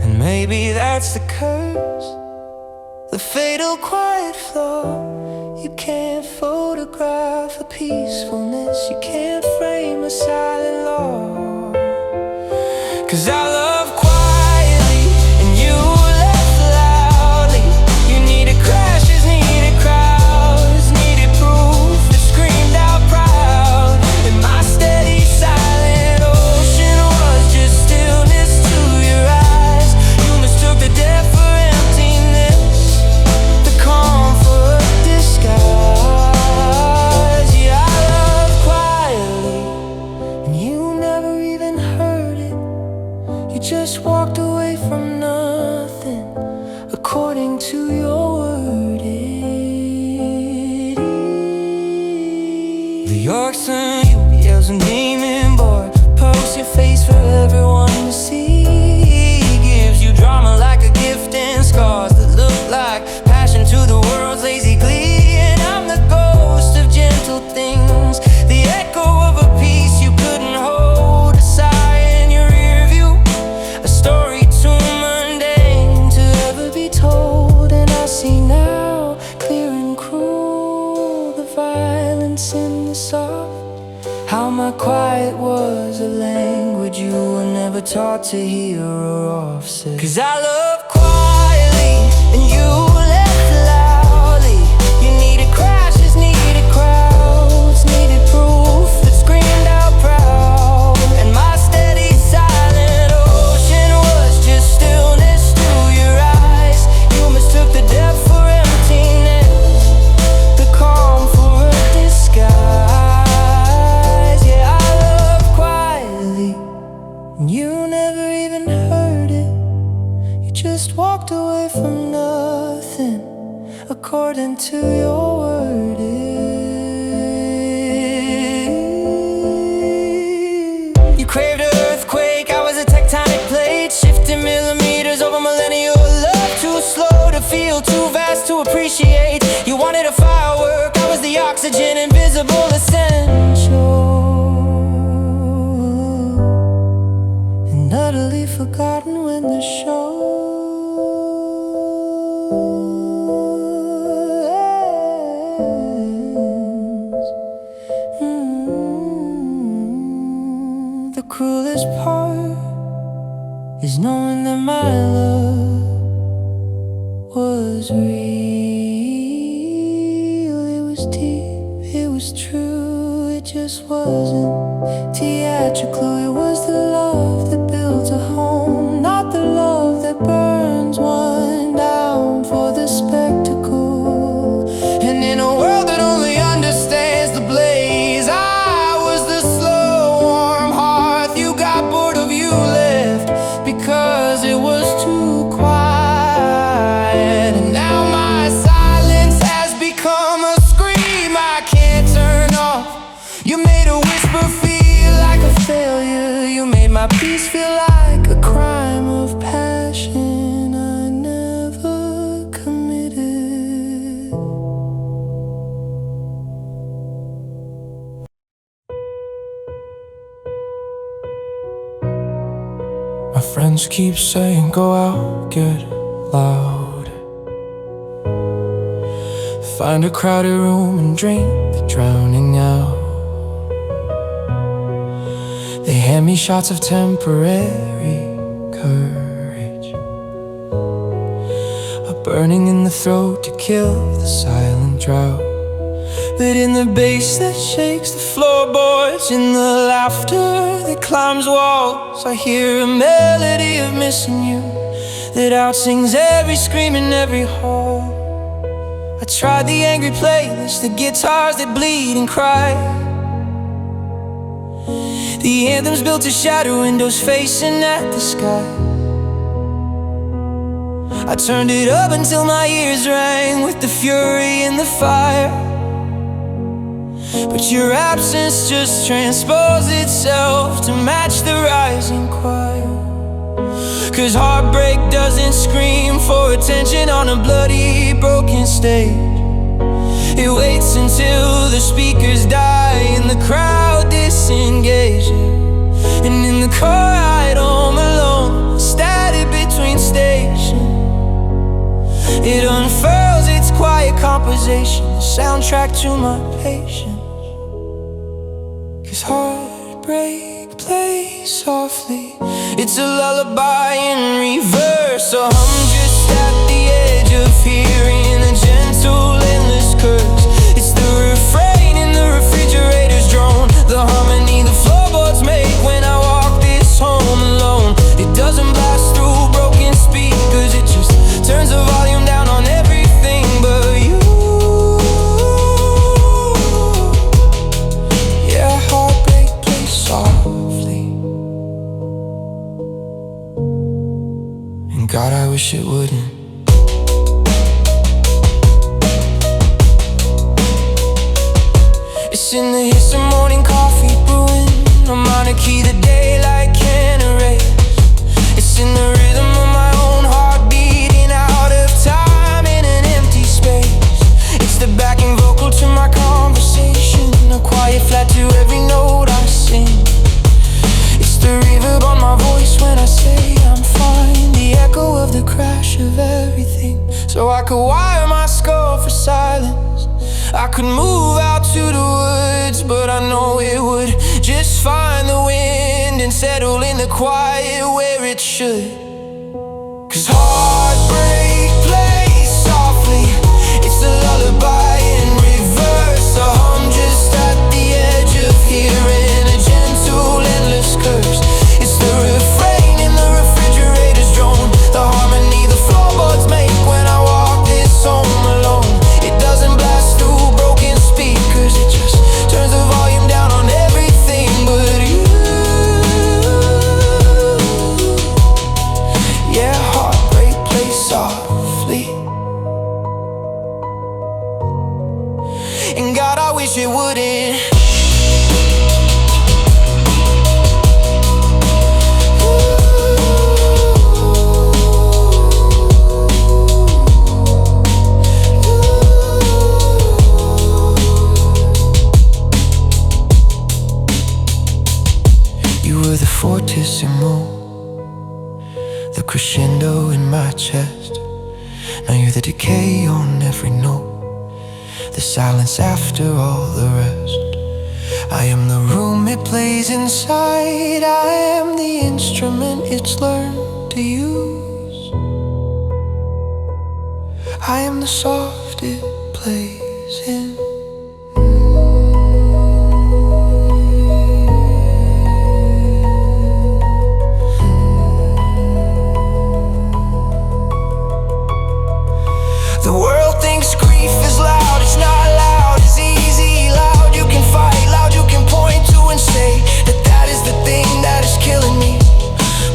And maybe that's the curse, the fatal quiet flaw. You can't photograph a peacefulness, you can't frame a silent law. 'Cause I love quietly and you left loudly. You needed crashes, needed crowds, needed proof that screamed out proud. And my steady silent ocean was just stillness to your eyes. You mistook the depth for emptiness, the calm for disguise. Yeah, I love quietly and you never even heard it. You just walked away from nothing, according to your word. The Yorks and UPLs and Demon Boy post your face for everyone to see. Gives you drama like a gift and scars that look like passion to the world's lazy glee. And I'm the ghost of gentle things, the echo of a peace you couldn't hold, a sigh in your rear view, a story too mundane to ever be told. And I see now, clear and cruel, the violence in the soft, how my quiet was a language you were never taught to hear or offset. 'Cause I love quietly and you to your word is. You craved an earthquake, I was a tectonic plate, shifting millimeters over millennial love. Too slow to feel, too vast to appreciate. You wanted a firework, I was the oxygen, invisible, essential, and utterly forgotten when the show ends. The cruelest part is knowing that my love was real. It was deep, it was true, it just wasn't theatrical. It was the love that builds a home, not the love that burns one down for the spectacle. And in a world that only understands the blaze, I was the slow, warm hearth. You got bored of, you left because it was too quiet. And now my silence has become a scream I can't turn off. You made a whisper feel like a failure. You made my peace feel like a crime of passion I never committed. My friends keep saying go out, get loud, find a crowded room and drink the drowning out. They hand me shots of temporary courage, a burning in the throat to kill the silent drought. But in the bass that shakes the floorboards, in the laughter that climbs walls, I hear a melody of missing you that outsings every scream in every hall. I tried the angry playlist, the guitars that bleed and cry, the anthems built to shadow windows facing at the sky. I turned it up until my ears rang with the fury and the fire. But your absence just transposed itself to match the rising choir. 'Cause heartbreak doesn't scream for attention on a bloody, broken stage. It waits until the speakers die and the crowd disengages. And in the car ride home alone, static between stations, it unfurls its quiet composition, the soundtrack to my patience. 'Cause heartbreak plays softly, it's a lullaby in reverse, a hum just at the edge of hearing, a gentle, endless curse. It's the refrain in the refrigerator's drone, the harmony the floorboards make when I walk this home alone. It doesn't blast through broken speakers, it just turns the volume down on everything but you. Yeah, heartbreak plays softly, and God, I wish it wouldn't. It's in the hiss of morning coffee brewing, a minor key the daylight can't erase. It's in the rhythm of my own heart beating out of time in an empty space. It's the backing vocal to my conversation, a quiet flat to every note I sing. It's the reverb on my voice when I say I'm fine, the echo of the crash of everything. So I could wire my skull for silence, I could move out to the woods, but I know it would just find the wind and settle in the quiet where it should. 'Cause heartbreak plays softly, it's a lullaby in reverse, a hum just at the edge of hearing, a gentle, endless curse. It's the refrain in the refrigerator's drone, the harmony the floorboards make when I walk this home alone. It doesn't blast through broken speakers, it just turns the volume down on everything but you. wish it wouldn't. You were the fortissimo, the crescendo in my chest. Now you're the decay on every note, the silence after all the rest. I am the room it plays inside, I am the instrument it's learned to use. I am the soft it plays in. The world thinks grief is loud, it's not loud, it's easy. Loud you can fight, loud you can point to and say that that is the thing that is killing me.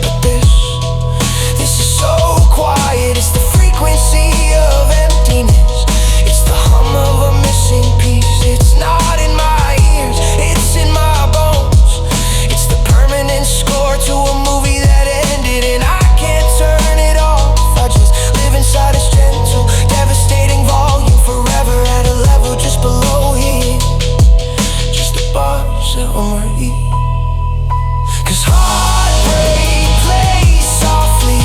But this is so quiet, it's the frequency of emptiness. It's the hum of a missing piece. It's not in my ears, it's in my bones. It's the permanent score to a movie that ended, and I can't turn it off. I just live inside its gentle, devastating volume, forever at a level just below here. Just a buzz that will eat. 'Cause heartbreak plays softly,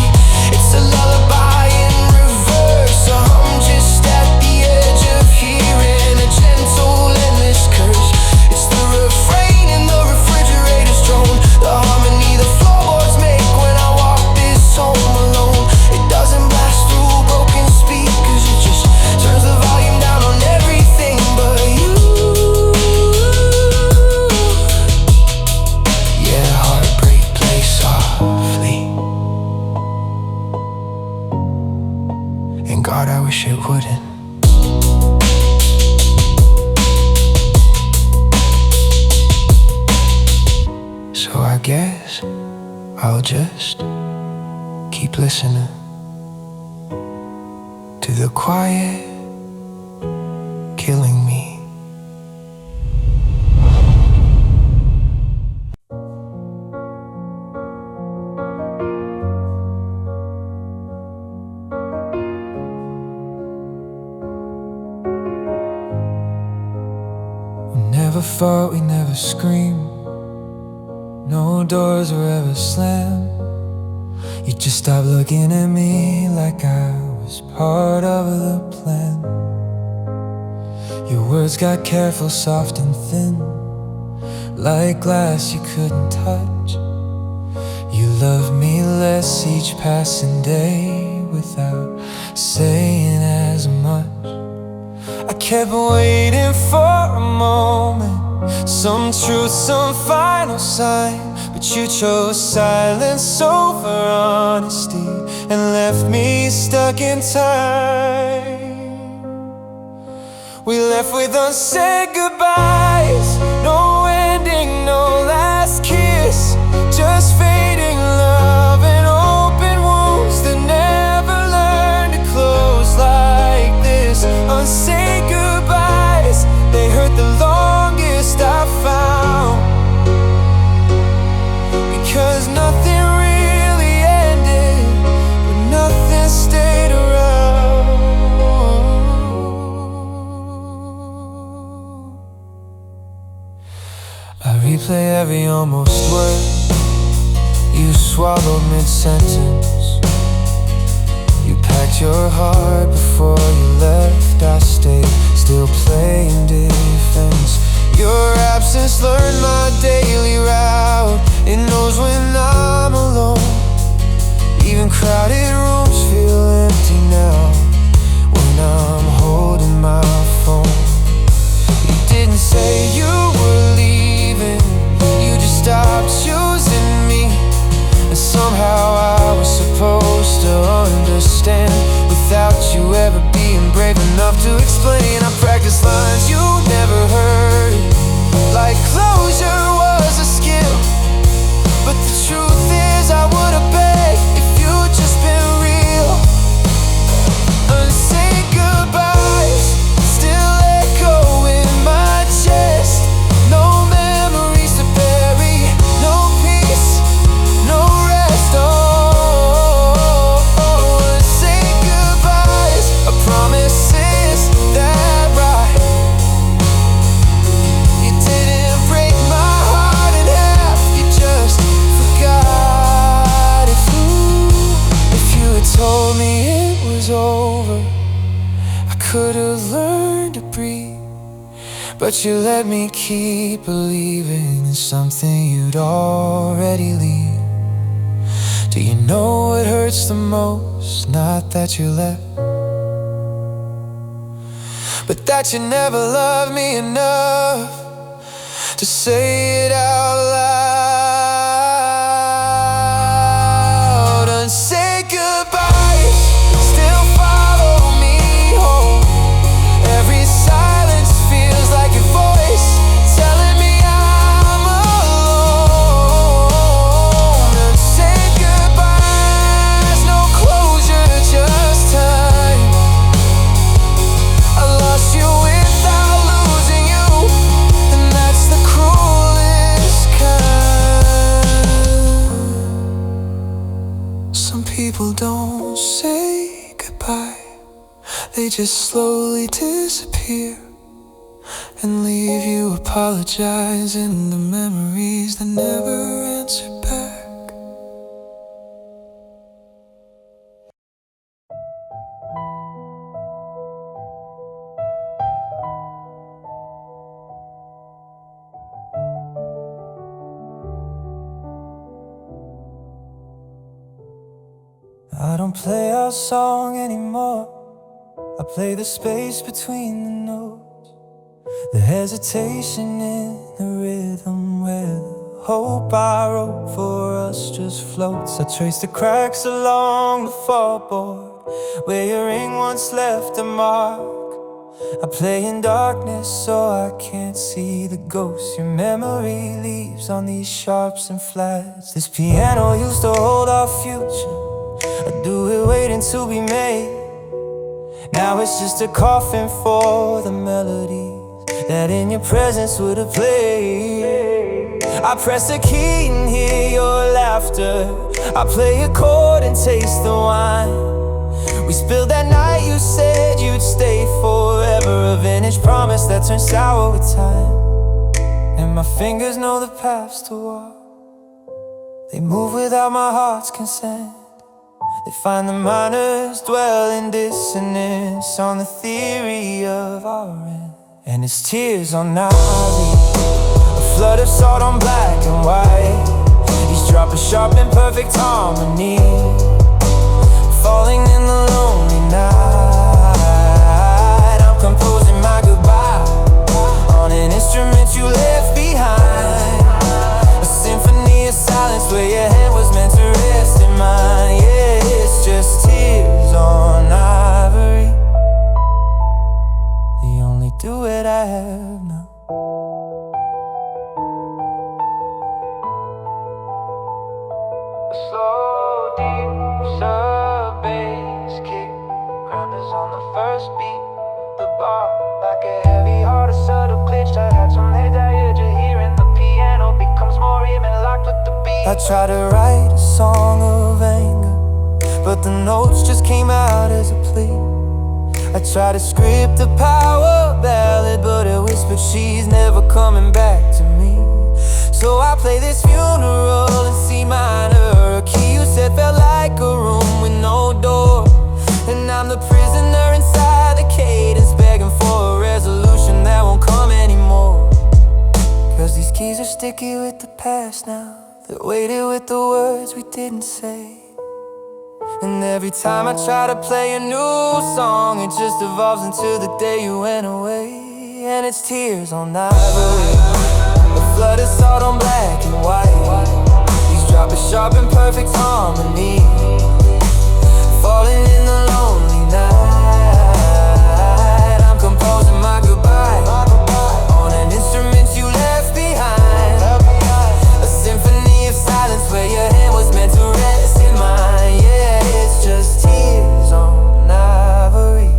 it's a lullaby in reverse, a hum just at the edge of hearing, a gentle endless curse. It's the refrain in the refrigerator's drone, the harmony the floorboards make when I walk this home alone. It doesn't blast through broken speakers, it just turns the volume down on everything but you. Yeah, heartbreak plays softly, and God, I wish it wouldn't. So I guess I'll just keep listening to the quiet killing me. We never fought, we never screamed, no doors were ever slammed. You just stopped looking at me like I was part of the plan. Your words got careful, soft and thin, like glass you couldn't touch. You loved me less each passing day without saying as much. I kept waiting for a moment, some truth, some final sign, but you chose silence over honesty and left me stuck in time. We left with unsaid goodbyes, no ending, no last kiss, just fading love and open wounds that never learn to close like this. Unsaid goodbyes, they hurt the longest I found, because nothing really ended, but nothing stayed around. I replay every almost word you swallowed mid-sentence. You packed your heart before you left, I stayed, still playing defense. Your absence learned my daily route, it knows when I'm alone. Even crowded rooms feel empty now when I'm holding my phone. You didn't say you were leaving, you just stopped choosing me. And somehow I was supposed to understand, without you ever being brave enough to explain. I practiced but you let me keep believing in something you'd already leave. Do you know what hurts the most? Not that you left, but that you never loved me enough to say it out loud. Unsaid goodbyes still follow me home. Every silence feels like your voice telling me I'm alone. Unsaid goodbyes, no closure, just time. I lost you without losing you, and that's the cruelest kind. Some people don't say goodbye, they just slowly disappear and leave you apologizing to memories that never answer back. I don't play our song anymore, I play the space between the notes, the hesitation in the rhythm where the hope I wrote for us just floats. I trace the cracks along the floorboard where your ring once left a mark. I play in darkness so I can't see the ghosts your memory leaves on these sharps and flats. This piano used to hold our future, I do it waiting to be made. Now it's just a coffin for the melodies that in your presence would have played. I press a key and hear your laughter, I play a chord and taste the wine we spilled that night you said you'd stay forever. A vintage promise that turned sour with time, and my fingers know the paths to walk. They move without my heart's consent. They find the minors dwell in dissonance on the theory of our end. And it's tears on ivory, a flood of salt on black and white. Each drop is sharp in perfect harmony, falling in the lonely night. I'm composing my goodbye on an instrument you left behind, a symphony of silence where your hand was meant to rest in mine. Yeah, it's just tears on ivory, the only duet I have now. A slow, deep sub-bass kick crashes on the first beat. The bar, like a heavy heart, a subtle glitch that had some hit that you're hearing. The piano becomes more even locked with the beat. I try to write a song of anger, but the notes just came out as a plea. I try to script a power ballad, but it whispered she's never coming back to me. So I play this funeral in C minor, a key you said felt like a room with no door. And I'm the prisoner inside the cadence, begging for a resolution that won't come anymore. Cause these keys are sticky with the past now, they're weighted with the words we didn't say. And every time I try to play a new song, it just evolves into the day you went away. And it's tears on ivory, a flood of salt on black and white. These drop is sharp in perfect harmony, falling in the lonely night. I'm composing my goodbye on an instrument you left behind, a symphony of silence where your hand was meant to rest in mine. Yeah, it's just tears on ivory,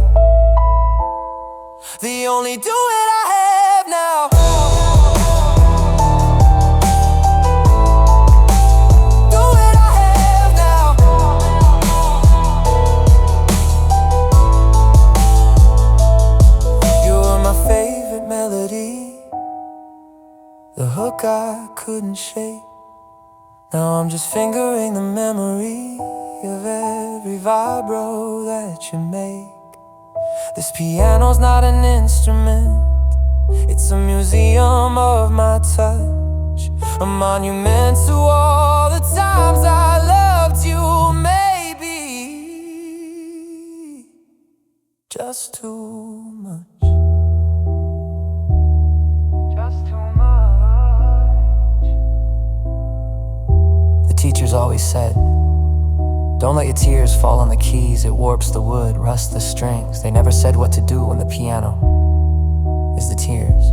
the only duet I have now. Duet I have now. You were my favorite melody, the hook I couldn't shake. Now I'm just fingering the memory of every vibro that you make. This piano's not an instrument, it's a museum of my touch, a monument to all the times I loved you. Maybe just too much. Just too much. The teachers always said, don't let your tears fall on the keys. It warps the wood, rusts the strings. They never said what to do when the piano is the tears.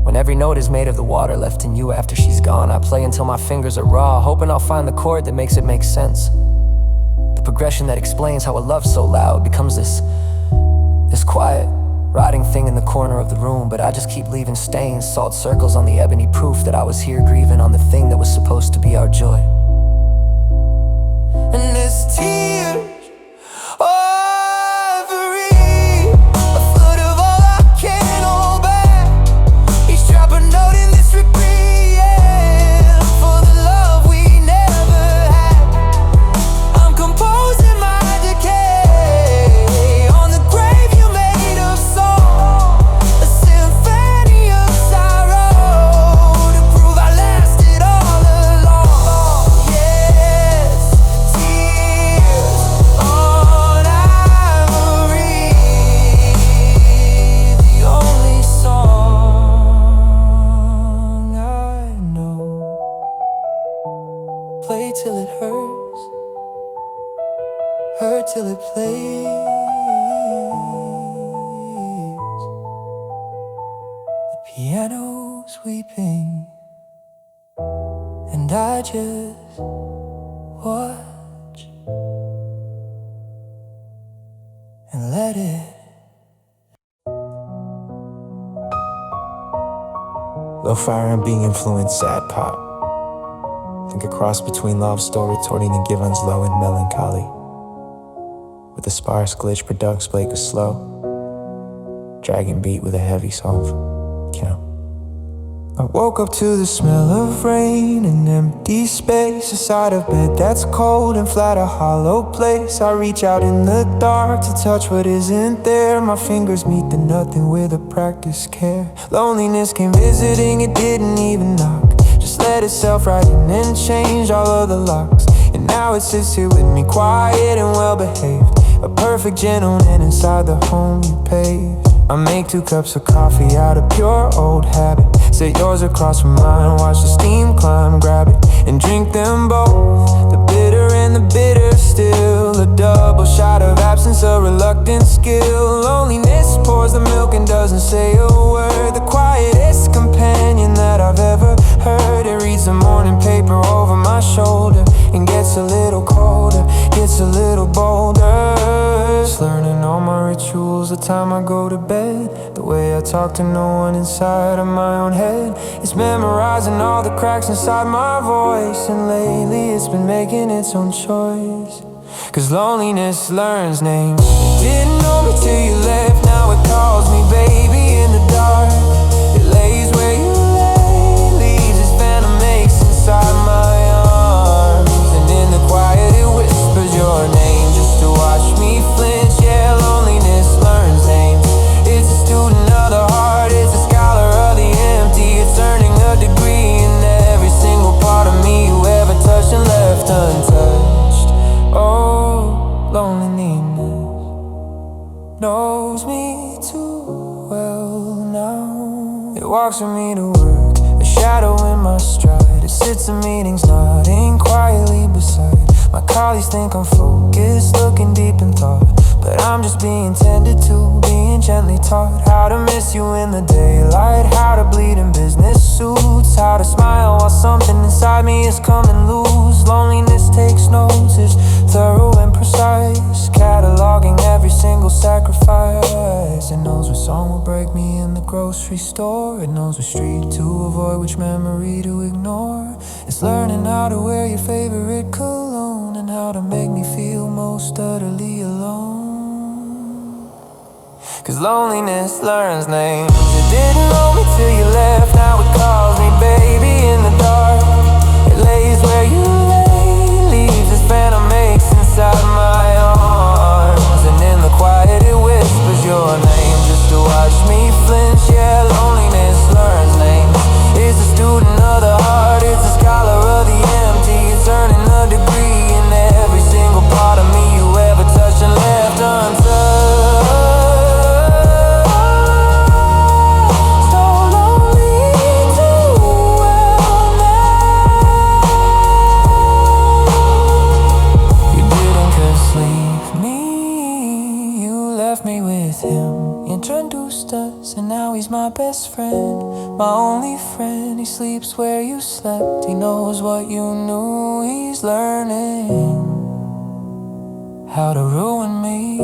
When every note is made of the water left in you after she's gone, I play until my fingers are raw, hoping I'll find the chord that makes it make sense. The progression that explains how a love so loud becomes this quiet, rotting thing in the corner of the room. But I just keep leaving stains, salt circles on the ebony proof that I was here grieving on the thing that was supposed to be our joy. And this tears, ivory, a foot of all I can hold back. Each drop a note in this requiem for the love we never had. I'm composing my decay on the grave you made of song, a symphony of sorrow to prove I lasted all along. Yes, on ivory, the only song I know. Play till it hurts, hurt till it plays. The piano's weeping, and I just watch and let it. Low fire and being influenced, sad pop. Think a cross between love story, retorting and Given's low and melancholy. With a sparse glitch, products Blake is slow. Dragon beat with a heavy soft count. I woke up to the smell of rain and empty space, a side of bed that's cold and flat, a hollow place. I reach out in the dark to touch what isn't there. My fingers meet the nothing with a practiced care. Loneliness came visiting, it didn't even knock, just let itself right in and change all of the locks. And now it sits here with me, quiet and well behaved, a perfect gentleman inside the home you paved. I make 2 cups of coffee out of pure old habit, set yours across from mine, watch the steam climb, grab it and drink them both, the bitter and the bitter still. A double shot of absence, a reluctant skill. Loneliness pours the milk and doesn't say a word, the quietest companion that I've ever heard. It reads the morning paper over my shoulder and gets a little colder, gets a little bolder. It's learning all my rituals, the time I go to bed, the way I talk to no one inside of my own head. It's memorizing all the cracks inside my voice, and lately it's been making its own choice. Cause loneliness learns names. It didn't know me till you left, now it calls me baby in the dark. It lays where you lay, leaves its venom makes inside my arms, and in the quiet it whispers your name just to watch me flinch. Yeah, loneliness learns names. It's a student of the heart, it's a scholar of the empty. It's earning a degree in every single part of me you ever touched and left untouched. Oh, loneliness knows me too well now. It walks with me to work, a shadow in my stride. It sits in meetings, nodding quietly beside. My colleagues think I'm focused, looking deep in thought, but I'm just being tended to, being gently taught how to miss you in the daylight, how to bleed in business suits, how to smile while something inside me is coming loose. Loneliness takes notes, is thorough and precise, cataloging every single sacrifice. It knows what song will break me in the grocery store, it knows which street to avoid, which memory to ignore. It's learning how to wear your favorite cologne and how to make me feel most utterly alone. Cause loneliness learns names. It didn't know me till you left, now it calls me baby in the dark. It lays where you lay, leaves its venom makes inside my arms, and in the quiet it whispers your name just to watch me flinch. Yeah, loneliness and now he's my best friend, my only friend. He sleeps where you slept, he knows what you knew. He's learning how to ruin me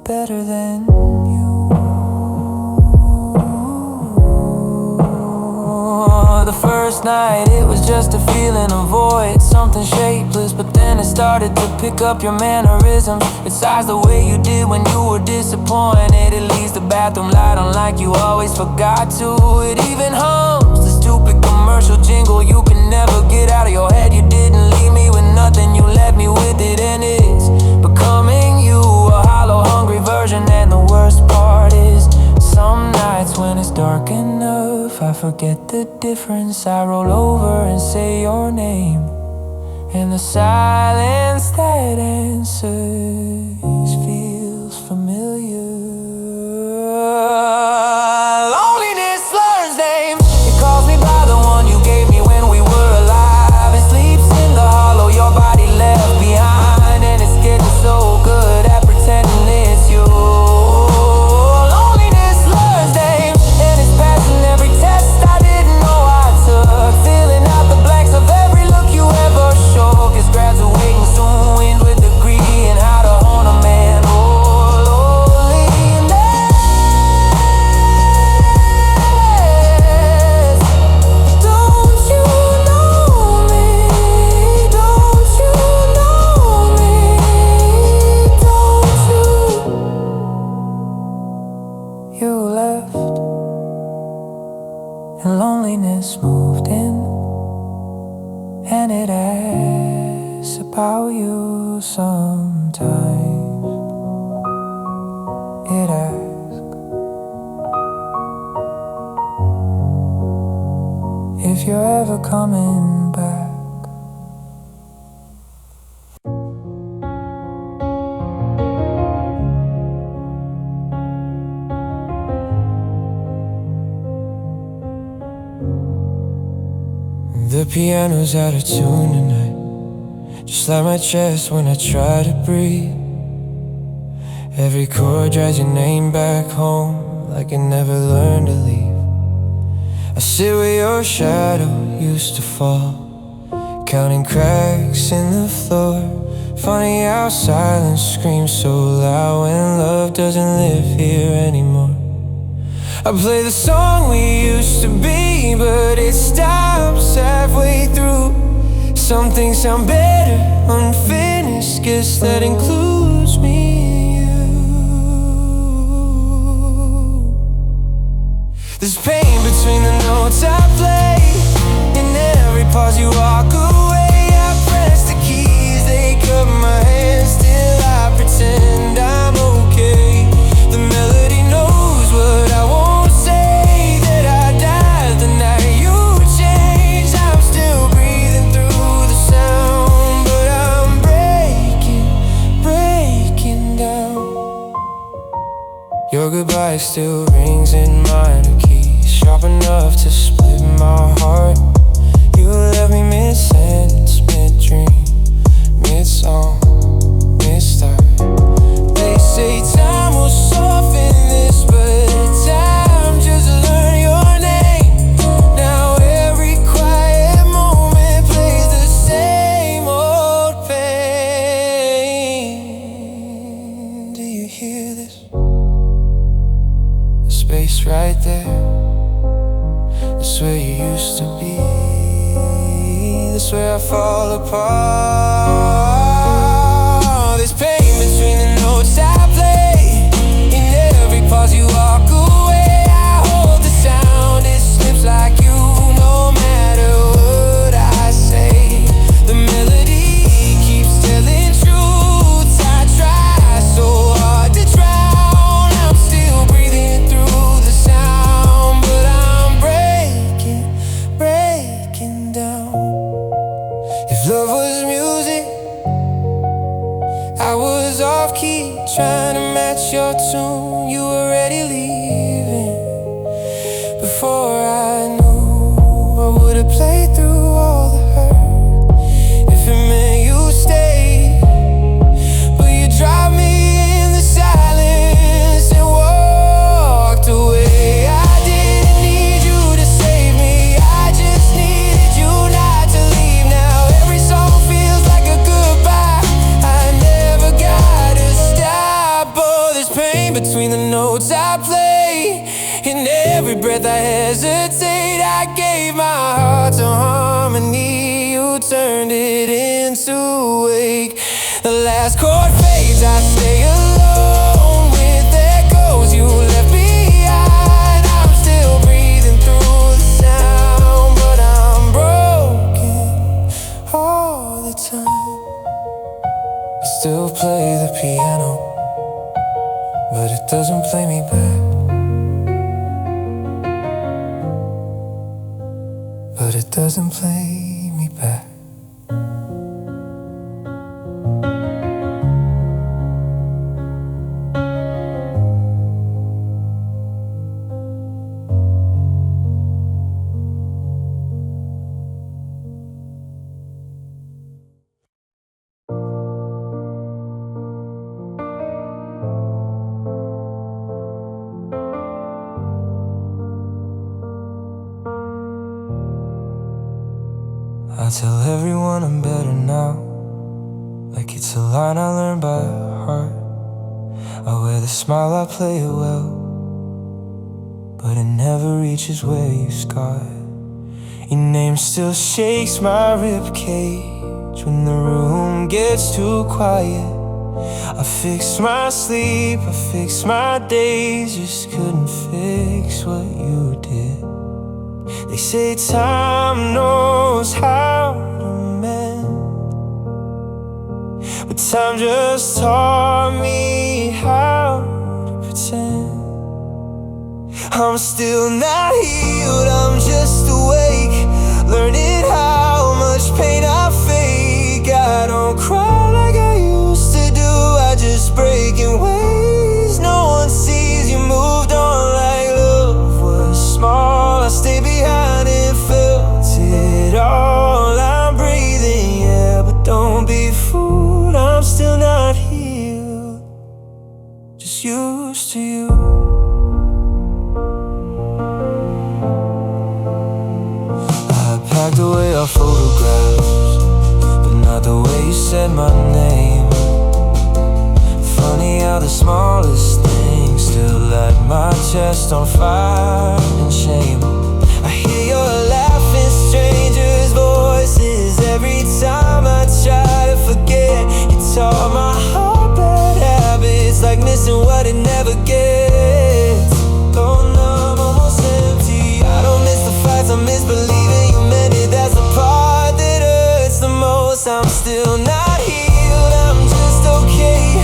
better than you. The first night it was just a feeling, a void, something shapeless. But then it started to pick up your mannerisms. It sighs the way you did when you were disappointed. It leaves the bathroom light on like you always forgot to. It even hums the stupid commercial jingle you can never get out of your head. You didn't leave me with nothing, you left me with it. And it's becoming you, a hollow, hungry version. And the worst part is, some nights when it's dark enough, I forget the difference. I roll over and say your name, and the silence that answers feels familiar. Loneliness learns names. It calls me by the one you gave me when we were alive. It sleeps in the hollow your body left behind, and it's getting so good at pretending it's you. You left, and loneliness moved in, and it asks about you sometimes. It asks if you're ever coming back. The piano's out of tune tonight, just like my chest when I try to breathe. Every chord drags your name back home, like it never learned to leave. I sit where your shadow used to fall, counting cracks in the floor. Funny how silence screams so loud when love doesn't live here anymore. I play the song we used to be, but it stops halfway through. Some things sound better unfinished, guess that includes me and you. There's pain between the notes I play, in every pause you walk away. I press the keys, they cut my hands, still I pretend I'm okay. The melody knows what I want. Your goodbye still rings in minor keys, sharp enough to split my heart. You left me mid-sentence, mid-dream, mid-song, mid-start. They say time will soften this, but time just learned your name. Now every quiet moment plays the same old pain. Do you hear this? Space right there, that's where you used to be. That's where I fall apart. There's pain between the notes I play, in every pause you walk away. I hold the sound, it slips like you, no matter what I say. The melody keeps telling truths. I try so hard to drown, I'm still breathing through the sound, but I'm breaking down. If love was music, In every breath I hesitate, I gave my heart to harmony. You turned it into wake. The last chord fades, I stay alone with echoes you left behind. I'm still breathing through the sound, but I'm broken all the time. I still play the piano, but it doesn't play me back. But it doesn't play me back. I tell everyone I'm better now, like it's a line I learned by heart. I wear the smile, I play it well, but it never reaches where you scar. Your name still shakes my ribcage when the room gets too quiet. I fix my sleep, I fix my days, just couldn't fix what you did. They say time knows how to mend, but time just taught me how to pretend. I'm still not healed, I'm just awake, learning how much pain I fake. I don't cry like I used to do, I just break in ways no one sees. You moved on like love was small, I stay behind and felt it all. I'm breathing, yeah, but don't be fooled, I'm still not healed, just used to you. Packed away our photographs, but not the way you said my name. Funny how the smallest things still light my chest on fire and shame. I hear your laughing, strangers' voices every time I try to forget. You taught my heart bad habits, like missing what it never gets. Oh no, I'm almost empty. I don't miss the fights, I miss believing you meant it. That's the part that hurts the most. I'm still not healed, I'm just okay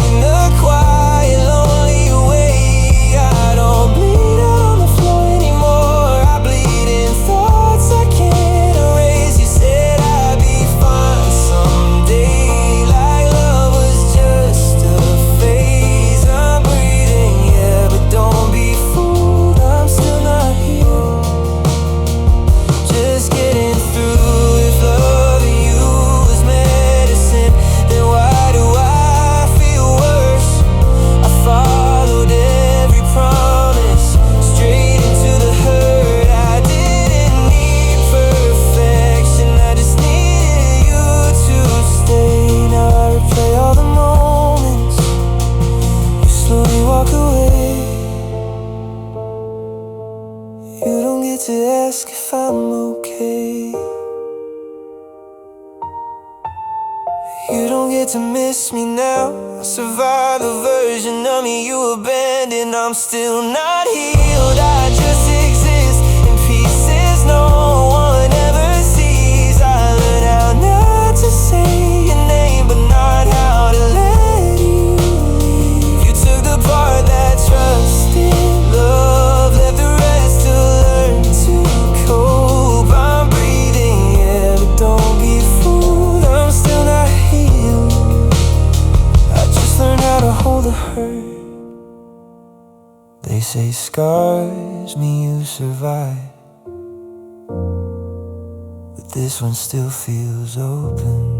in the quiet, lonely way. I don't bleed out on the floor anymore, I bleed in thoughts I can't erase. You said I'd be fine someday, like love was just a phase. I'm breathing, yeah, but don't be fooled, I'm still not healed, just getting through. If loving you was medicine, then why do I feel worse? I followed every promise straight into the hurt. I didn't need perfection, I just needed you to stay. Now I replay all the moments you slowly walk away. You don't get to ask if I'm okay, you don't get to miss me now. I survived the version of me you abandoned. I'm still not healed, I just exist in pieces no one ever sees. I learned how not to say your name, but not how to let you leave. You took the part that trusted love, left the rest to learn to cope. I'm breathing, yeah, but don't be fooled, I'm still not healed. I just learned how to hold the hurt. They say scars mean you survive, but this one still feels open.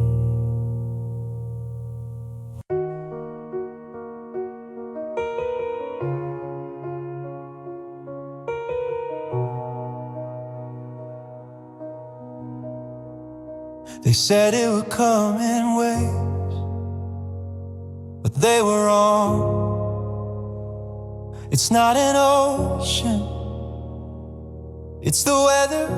They said it would come in waves, but they were wrong. It It's not an ocean, it's the weather,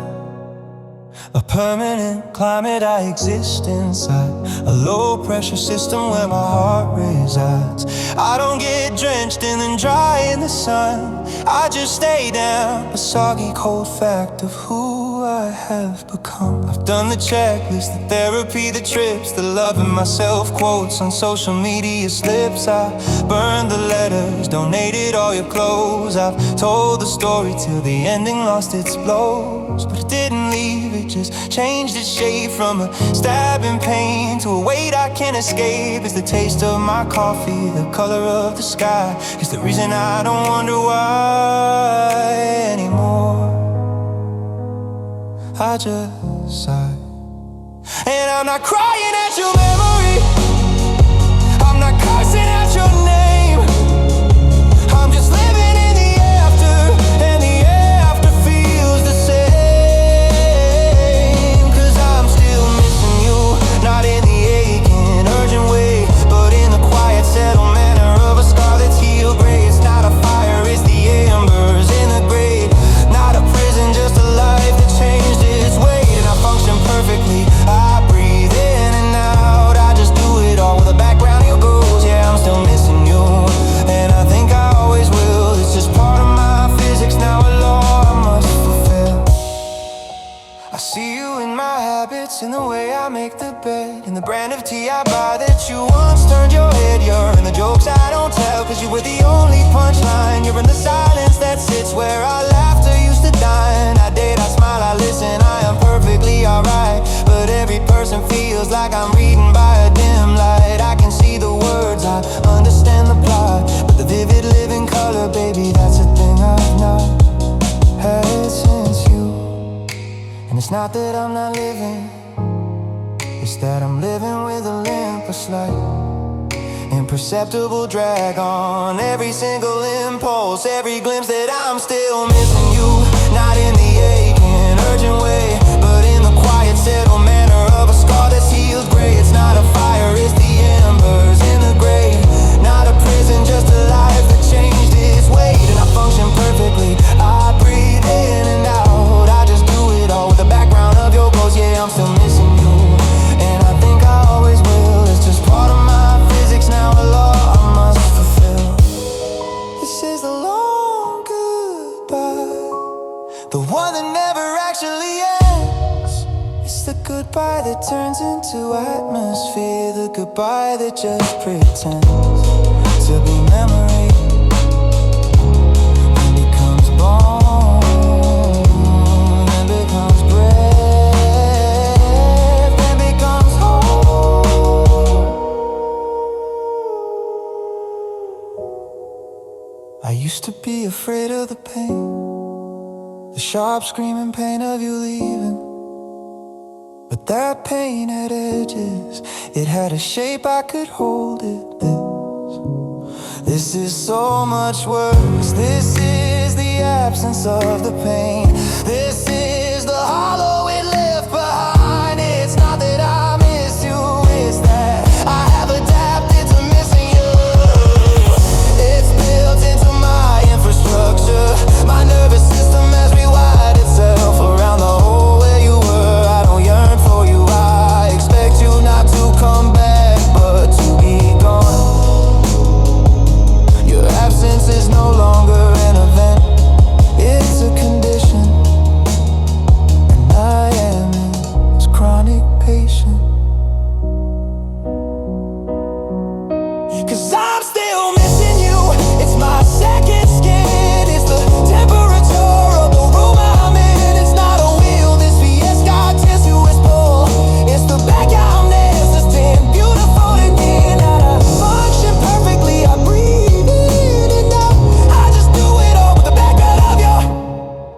a permanent climate I exist inside, a low pressure system where my heart resides. I don't get drenched and then dry in the sun, I just stay down, a soggy cold fact of who I have become. I've done the checklist, the therapy, the trips, the loving myself quotes on social media slips. I burned the letters, donated all your clothes. I've told the story till the ending lost its blows, but it didn't leave, it just changed its shape from a stabbing pain to a weight I can't escape. It's the taste of my coffee, the color of the sky. It's the reason I don't wonder why anymore. I just sigh, and I'm not crying at your memory, I'm not cursing at your name, I'm just living in the after, and the after feels the same. Cause I'm still missing you, not in the aching, urgent way, but in the quiet, settled manner of a scar that's healed gray. It's not a fire, it's the embers in the grave, not a prison, just a life that changed its weight. And I function perfectly, I breathe in and out, I just do it all with a background of your goals. Yeah, I'm still missing you, and I think I always will. It's just part of my physics, now a law I must fulfill. I see you in my habits, in the way I make the bed, in the brand of tea I buy that you once turned your head. You're in the jokes I don't tell, cause you were the only punchline. You're in the silence that sits where our laughter used to dine. I date, I smile, I listen, I am perfectly alright, but every person feels like I'm reading by a dim light. I can see the words, I understand the plot, but the vivid living color, baby, that's a thing I've not had since you. And it's not that I'm not living, it's that I'm living with a limp, a slight imperceptible drag on every single impulse, every glimpse that I'm still missing you. Not in the aching, urgent way, but in the quiet, settled manner of a scar that's healed gray. It's not a fire, it's the embers in the grave, not a prison, just a life that changed its weight. And I function perfectly, I breathe in and out, I just do it all with the background of your goals. Yeah, I'm still missing you, and I think I always will. It's just part of my physics, now a law I must fulfill. This is the long goodbye, the one that never actually ends. It's the goodbye that turns into atmosphere, the goodbye that just pretends to be memory, and becomes bone, and becomes breath, and becomes home. I used to be afraid of the pain, the sharp screaming pain of you leaving, but that pain had edges, it had a shape I could hold it. This is so much worse, this is the absence of the pain, this is the hollow it left behind. It's not that I miss you, it's that I have adapted to missing you. It's built into my infrastructure, my nervous system has rewired itself around the hole where you were. I don't yearn for you, I expect you not to come back, but to be gone. Your absence is no longer an event, it's a condition, and I am its chronic patient. Cause I'm still missing you, it's my second skin, it's the temperature of the room I'm in. It's not a wheel, this Fiesta tends to whisper, it's the back I'm necessary, beautiful again. And I function perfectly, I breathe in and out, I just do it all with the background of your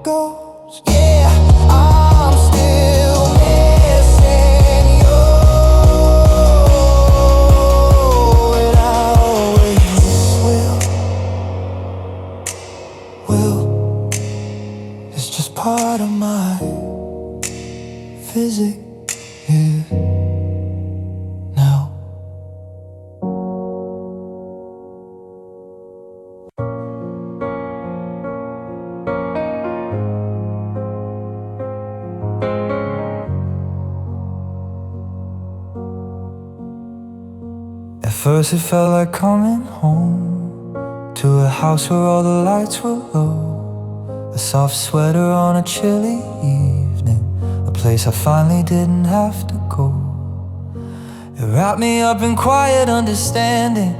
goals. Yeah, I'm still missing you, and I always will. It's just part of my physics here now. first it felt like coming home to a house where all the lights were low, a soft sweater on a chilly evening, a place I finally didn't have to go. It wrapped me up in quiet understanding,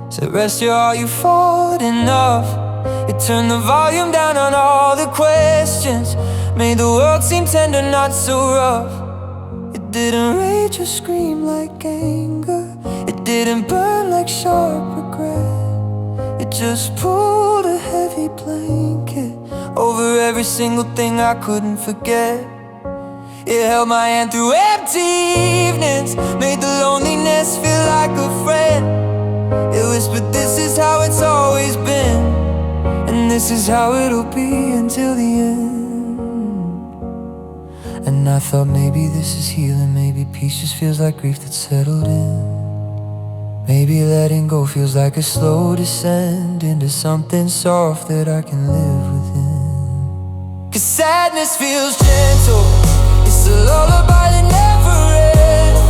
said rest your heart, you fought enough. It turned the volume down on all the questions, made the world seem tender, not so rough. It didn't rage or scream like anger, it didn't burn like sharp regret. It just pulled a heavy blanket over every single thing I couldn't forget. It held my hand through empty evenings, made the loneliness feel like a friend. It whispered, this is how it's always been, and this is how it'll be until the end. And I thought maybe this is healing, maybe peace just feels like grief that's settled in. Maybe letting go feels like a slow descent into something soft that I can live within. 'Cause sadness feels gentle, it's a lullaby that never ends.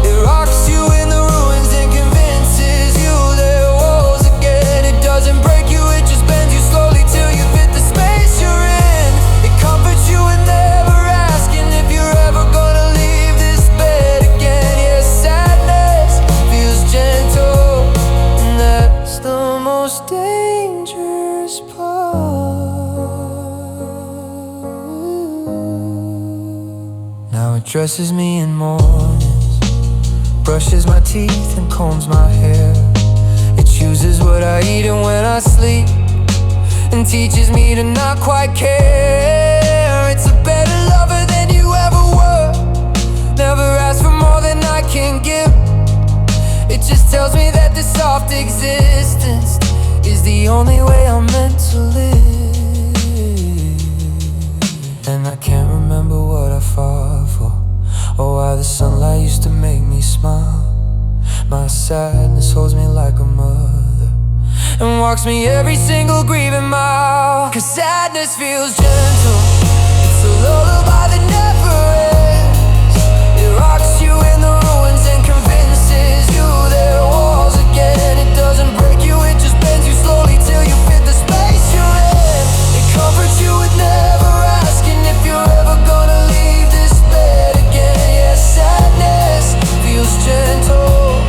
It rocks you in the ruins and convinces you there are walls again. It doesn't break you, it just bends you slowly till you fit the space you're in. It comforts you with never asking if you're ever gonna leave this bed again. Yeah, sadness feels gentle, and that's the most dangerous part. Now it dresses me in mornings, brushes my teeth and combs my hair. It chooses what I eat and when I sleep, and teaches me to not quite care. It's a better lover than you ever were, never ask for more than I can give. It just tells me that this soft existence is the only way I'm meant to live. And I can't remember what I fought for, or why the sunlight used to make me smile. My sadness holds me like a mother and walks me every single grieving mile. 'Cause sadness feels gentle, it's a lullaby that never ends. It rocks you in the ruins and convinces you there are walls again. It doesn't break you, it just bends you slowly till you fit the space you're in. It comforts you with never asking if you're ever gonna leave this bed again. Yeah, sadness feels gentle,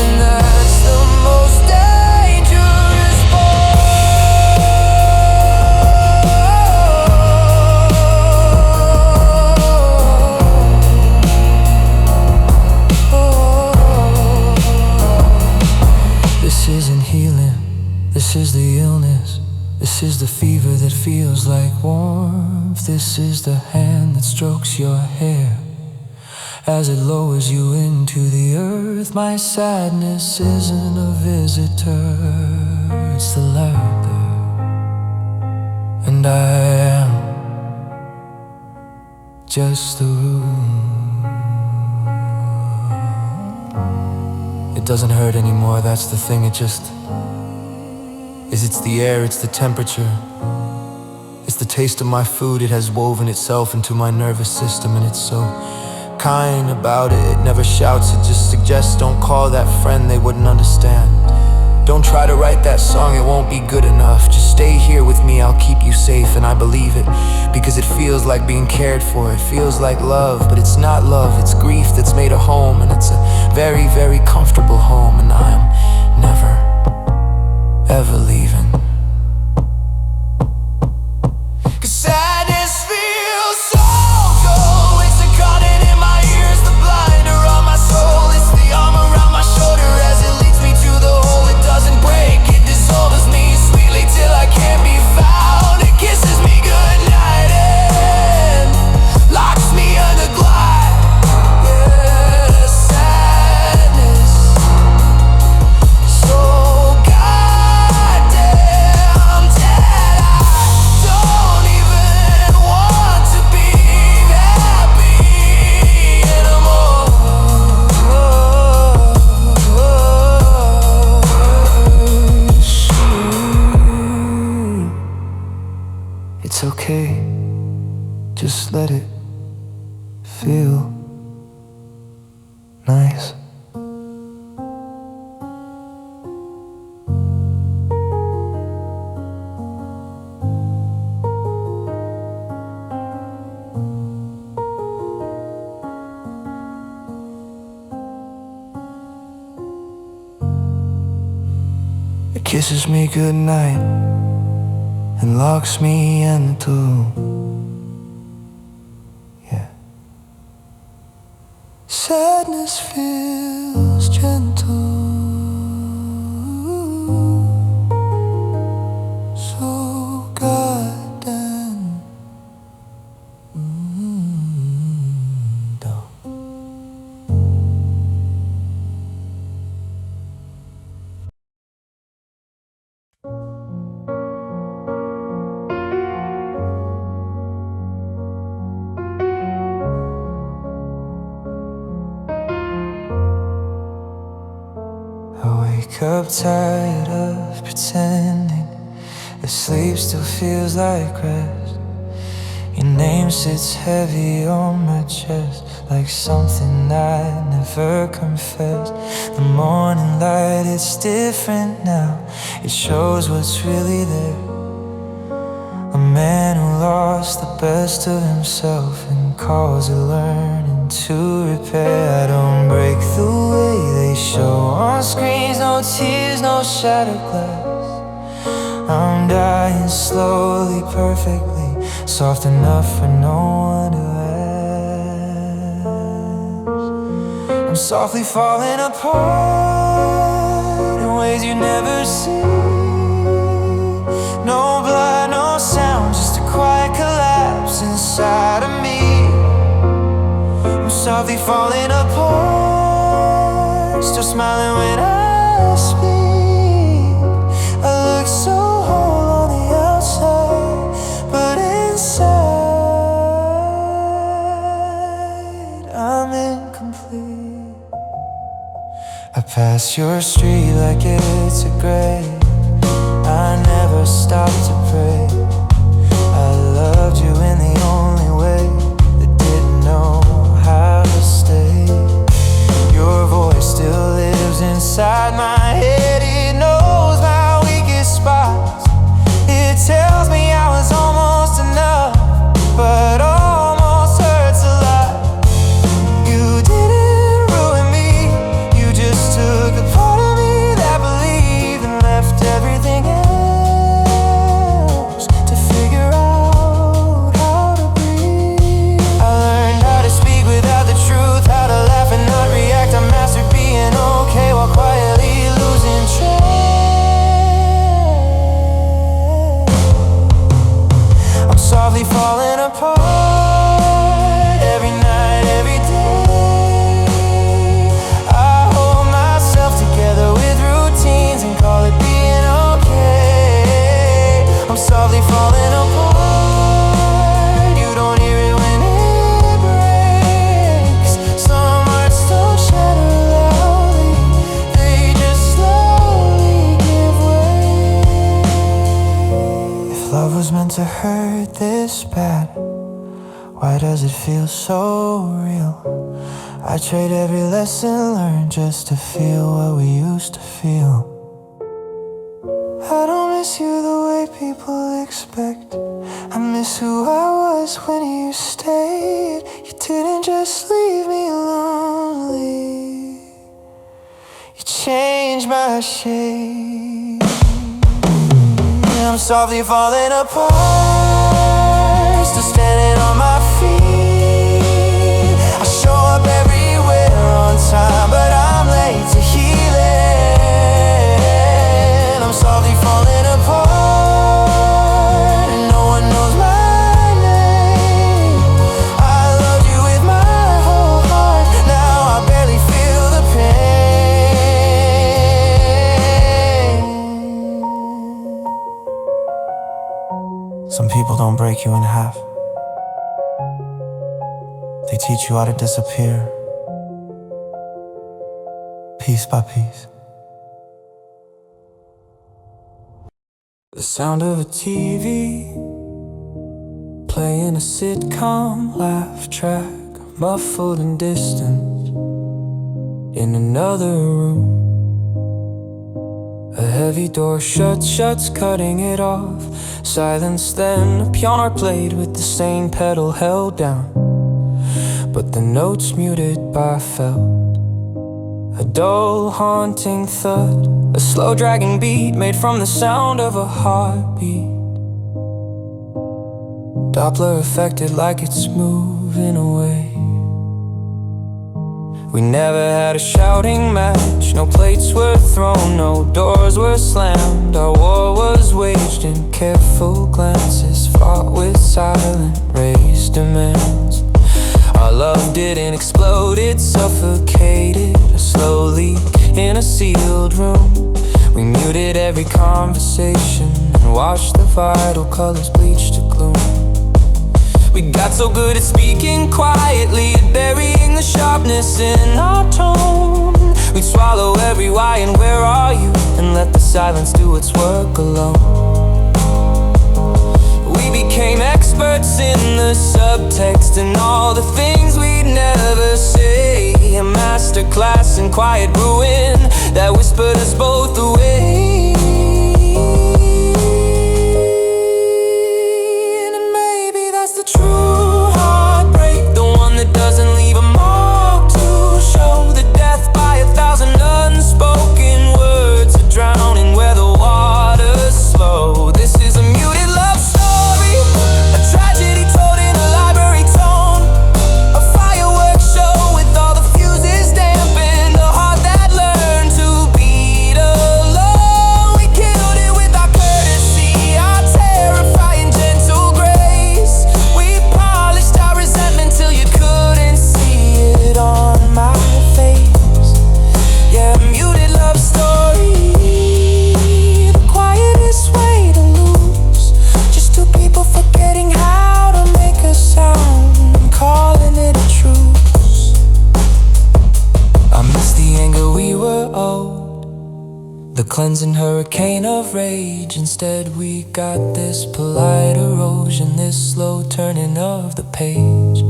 and that's the most dangerous part. This isn't healing, this is the illness. This is the fever that feels like warmth. This is the hand that strokes your hair as it lowers you into the earth. My sadness isn't a visitor, it's the laughter, and I am just the room. It doesn't hurt anymore, that's the thing, it just is. It's the air, it's the temperature, it's the taste of my food. It has woven itself into my nervous system, and it's so kind about it. It never shouts, it just suggests don't call that friend, they wouldn't understand. Don't try to write that song, it won't be good enough. Just stay here with me, I'll keep you safe. And I believe it, because it feels like being cared for. It feels like love, but it's not love, it's grief that's made a home. And it's a very, very comfortable home, and I'm never, ever leaving. 'Cause sadness feels so cold, it's the cotton in my ears, the blinder on my soul. It's the arm around my shoulder as it leads me to the hole. It doesn't break, it dissolves me sweetly till I can't be found. It kisses me goodnight and locks me under glide. Yeah, sadness, so goddamn dead. I don't even want to be happy anymore. It's okay, just let it feel nice. kisses me goodnight and locks me in the door. Yeah. Sadness feels gentle, so goddamn dumb. I wake up tired of pretending that sleep still feels like rest. Your name sits heavy on my chest, like something I never confessed. The morning light, it's different now. It shows what's really there. A man who lost the best of himself and calls it learning to repair. I don't break the way they show on screens. No tears, no shattered glass. I'm dying slowly, perfectly, soft enough for no one to ask. I'm softly falling apart in ways you never see. No blood, no sound, just a quiet collapse inside of me. I'm softly falling apart, still smiling when I speak. I look so whole on the outside, but inside I'm incomplete. I pass your street like it's a grave. I never stopped to pray. I loved you in the only way that didn't know how to stay. Your voice still lives inside my head. It knows my weakest spots. It tells me I was almost enough, but almost hurts a lot. You didn't ruin me, you just took a part of me that believed and left everything else. Softly falling apart every night, every day. I hold myself together with routines and call it being okay. I'm softly falling apart. You don't hear it when it breaks. Some hearts don't shatter loudly, they just slowly give way. If love was meant to hurt this bad, why does it feel so real? I trade every lesson learned just to feel what we used to feel. I don't miss you the way people expect. I miss who I was when you stayed. You didn't just leave me lonely, you changed my shape. I'm softly falling apart, still standing on my feet. I show up everywhere on time, but I'm late to healing. I'm softly falling apart, and no one knows my name. I loved you with my whole heart, now I barely feel the pain. Some people don't break you in half, they teach you how to disappear, piece by piece. The sound of a TV playing a sitcom laugh track, muffled and distant in another room. A heavy door shuts, cutting it off. Silence, then a piano played with the same pedal held down, but the notes muted by felt. A dull, haunting thud A slow dragging beat made from the sound of a heartbeat. Doppler affected like it's moving away. We never had a shouting match, no plates were thrown, no doors were slammed. Our war was waged in careful glances, fought with silent raised demands. Our love didn't explode, it suffocated, a slow leak in a sealed room. We muted every conversation and watched the vital colors bleach to gloom. We got so good at speaking quietly, at burying the sharpness in our tone. We'd swallow every why and where are you, and let the silence do its work alone. We became experts in the subtext and all the things we'd never say. A masterclass in quiet ruin that whispered us both away. True heartbreak, the one that doesn't leave a mark to show the death by 1,000 unspoken words are drowning where the water's slow. This is a muted love story, a tragedy told in a library tone, a fireworks show with all the fuses dampened, a heart that learned to beat alone. We killed it with our courtesy, our terrifying gentle grace. Till you couldn't see it on my face. Yeah, a muted love story, the quietest way to lose. Just two people forgetting how to make a sound and calling it a truce. I miss the anger we were owed, the cleansing hurricane of rage. Instead we got this polite erosion, this slow turning of the page.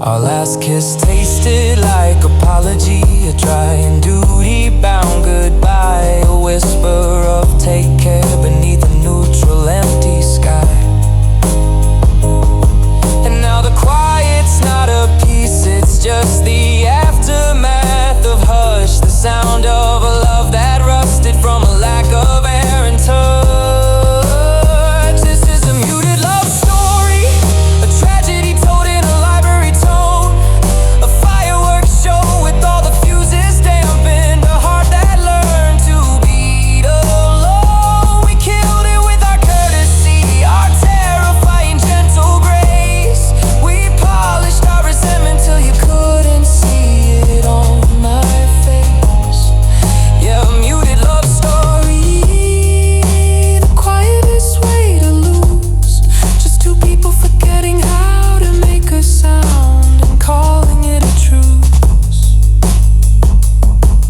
Our last kiss tasted like apology, a dry and duty-bound goodbye, a whisper of take care beneath a neutral empty sky. And now the quiet's not a peace, it's just the aftermath of hush, the sound of a love that rusted from a lack of air and touch. This is a muted love story, a tragedy told in a library tone, a fireworks show with all the fuses dampened, a heart that learned to beat alone. We killed it with our courtesy, our terrifying gentle grace. We polished our resentment till you couldn't see it on my face. Yeah, a muted love story, the quietest way to lose. Just two people forgetting how to make a sound and calling it a truce.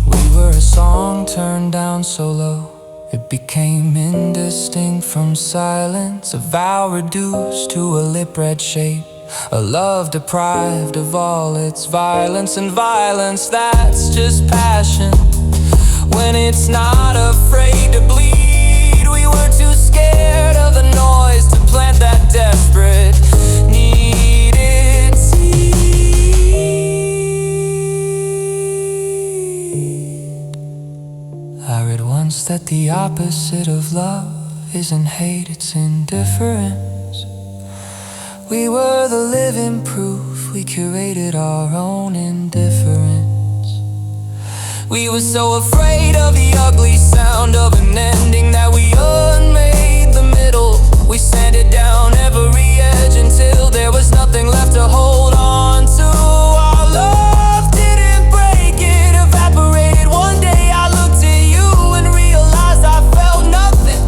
We were a song turned down so low it became indistinct from silence, a vow reduced to a lip-read shape, a love deprived of all its violence. And violence, that's just passion when it's not afraid to bleed. We were too scared of the noise to plant that desperate needed seed. I read once that the opposite of love isn't hate, it's indifference. We were the living proof, we curated our own indifference. We were so afraid of the ugly sound of an ending that we unmade the middle. We sanded down every edge until there was nothing left to hold on to. Our love didn't break, it evaporated. One day I looked at you and realized I felt nothing.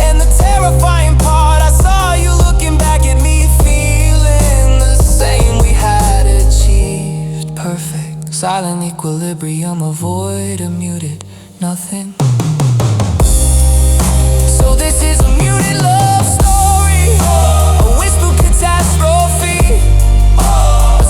And the terrifying part, I saw you looking back at me, feeling the same. We had achieved perfect silent equilibrium, a void, a muted nothing. So this is a muted love story, a whispered catastrophe, a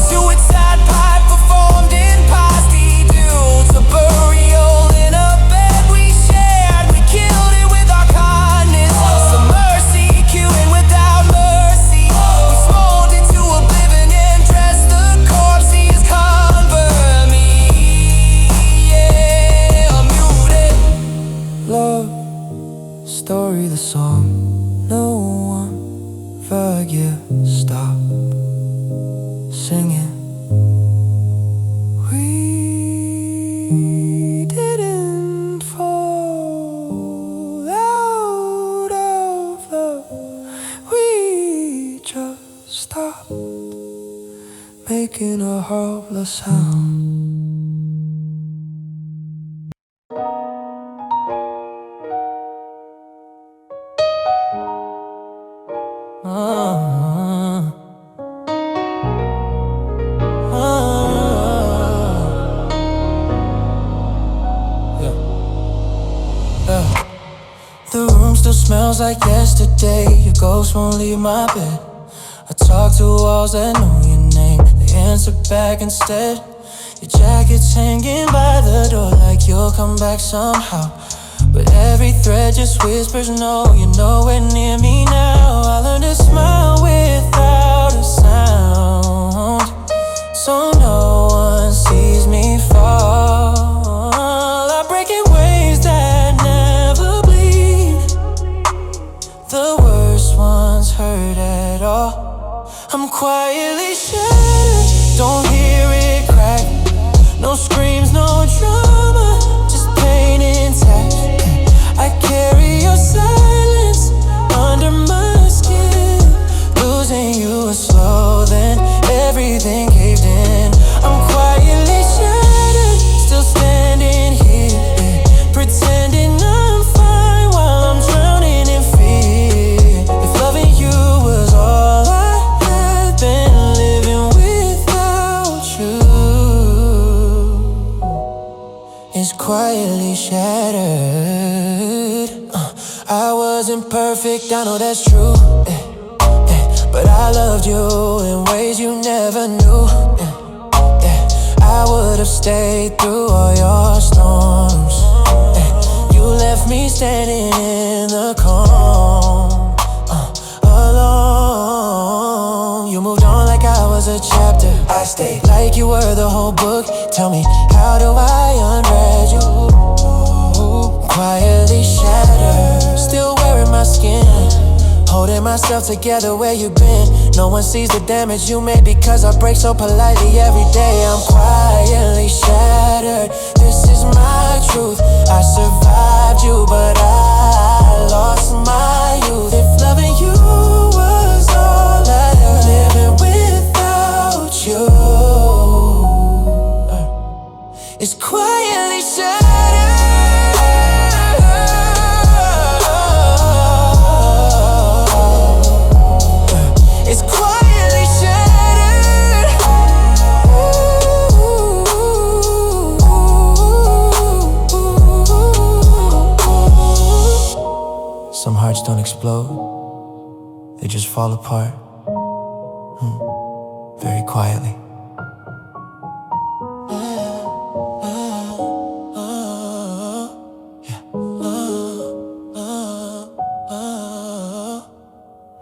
suicide pipe performed in pasty dunes, a burial in a bed we shared. We killed it with our kindness, some mercy queuing without mercy. We spawned into oblivion and dressed the corpses, convert me. Yeah, a muted making a hopeless sound. The room still smells like yesterday. Your ghost won't leave my bed. I talk to walls that know your name. They answer back instead. Your jacket's hanging by the door like you'll come back somehow. But every thread just whispers no, you're nowhere near me now. I learned to smile without a sound, so no one sees me fall. I break in ways that never bleed. The worst ones hurt at all. I'm quietly shattered, don't hear it crack. No screams, no drama, just pain intact. I carry your silence under my skin. Losing you was slow, then everything caved in. I'm quietly shattered, still standing here, pretending I'm fine while I'm drowning in fear. If loving you was all I had, then living without you is quietly shattered. I wasn't perfect, I know that's true, but I loved you in ways you never knew. I would've stayed through all your storms. You left me standing in the calm, alone. You moved on like I was a chapter. I stayed like you were the whole book. Tell me, how do I unread you? Quietly shattered, still wearing my skin, holding myself together. Where you been? No one sees the damage you made because I break so politely every day. I'm quietly shattered, this is my truth. I survived you, but I lost my youth. If loving you was all I had, living without you is quietly shattered. Some hearts don't explode, they just fall apart, very quietly.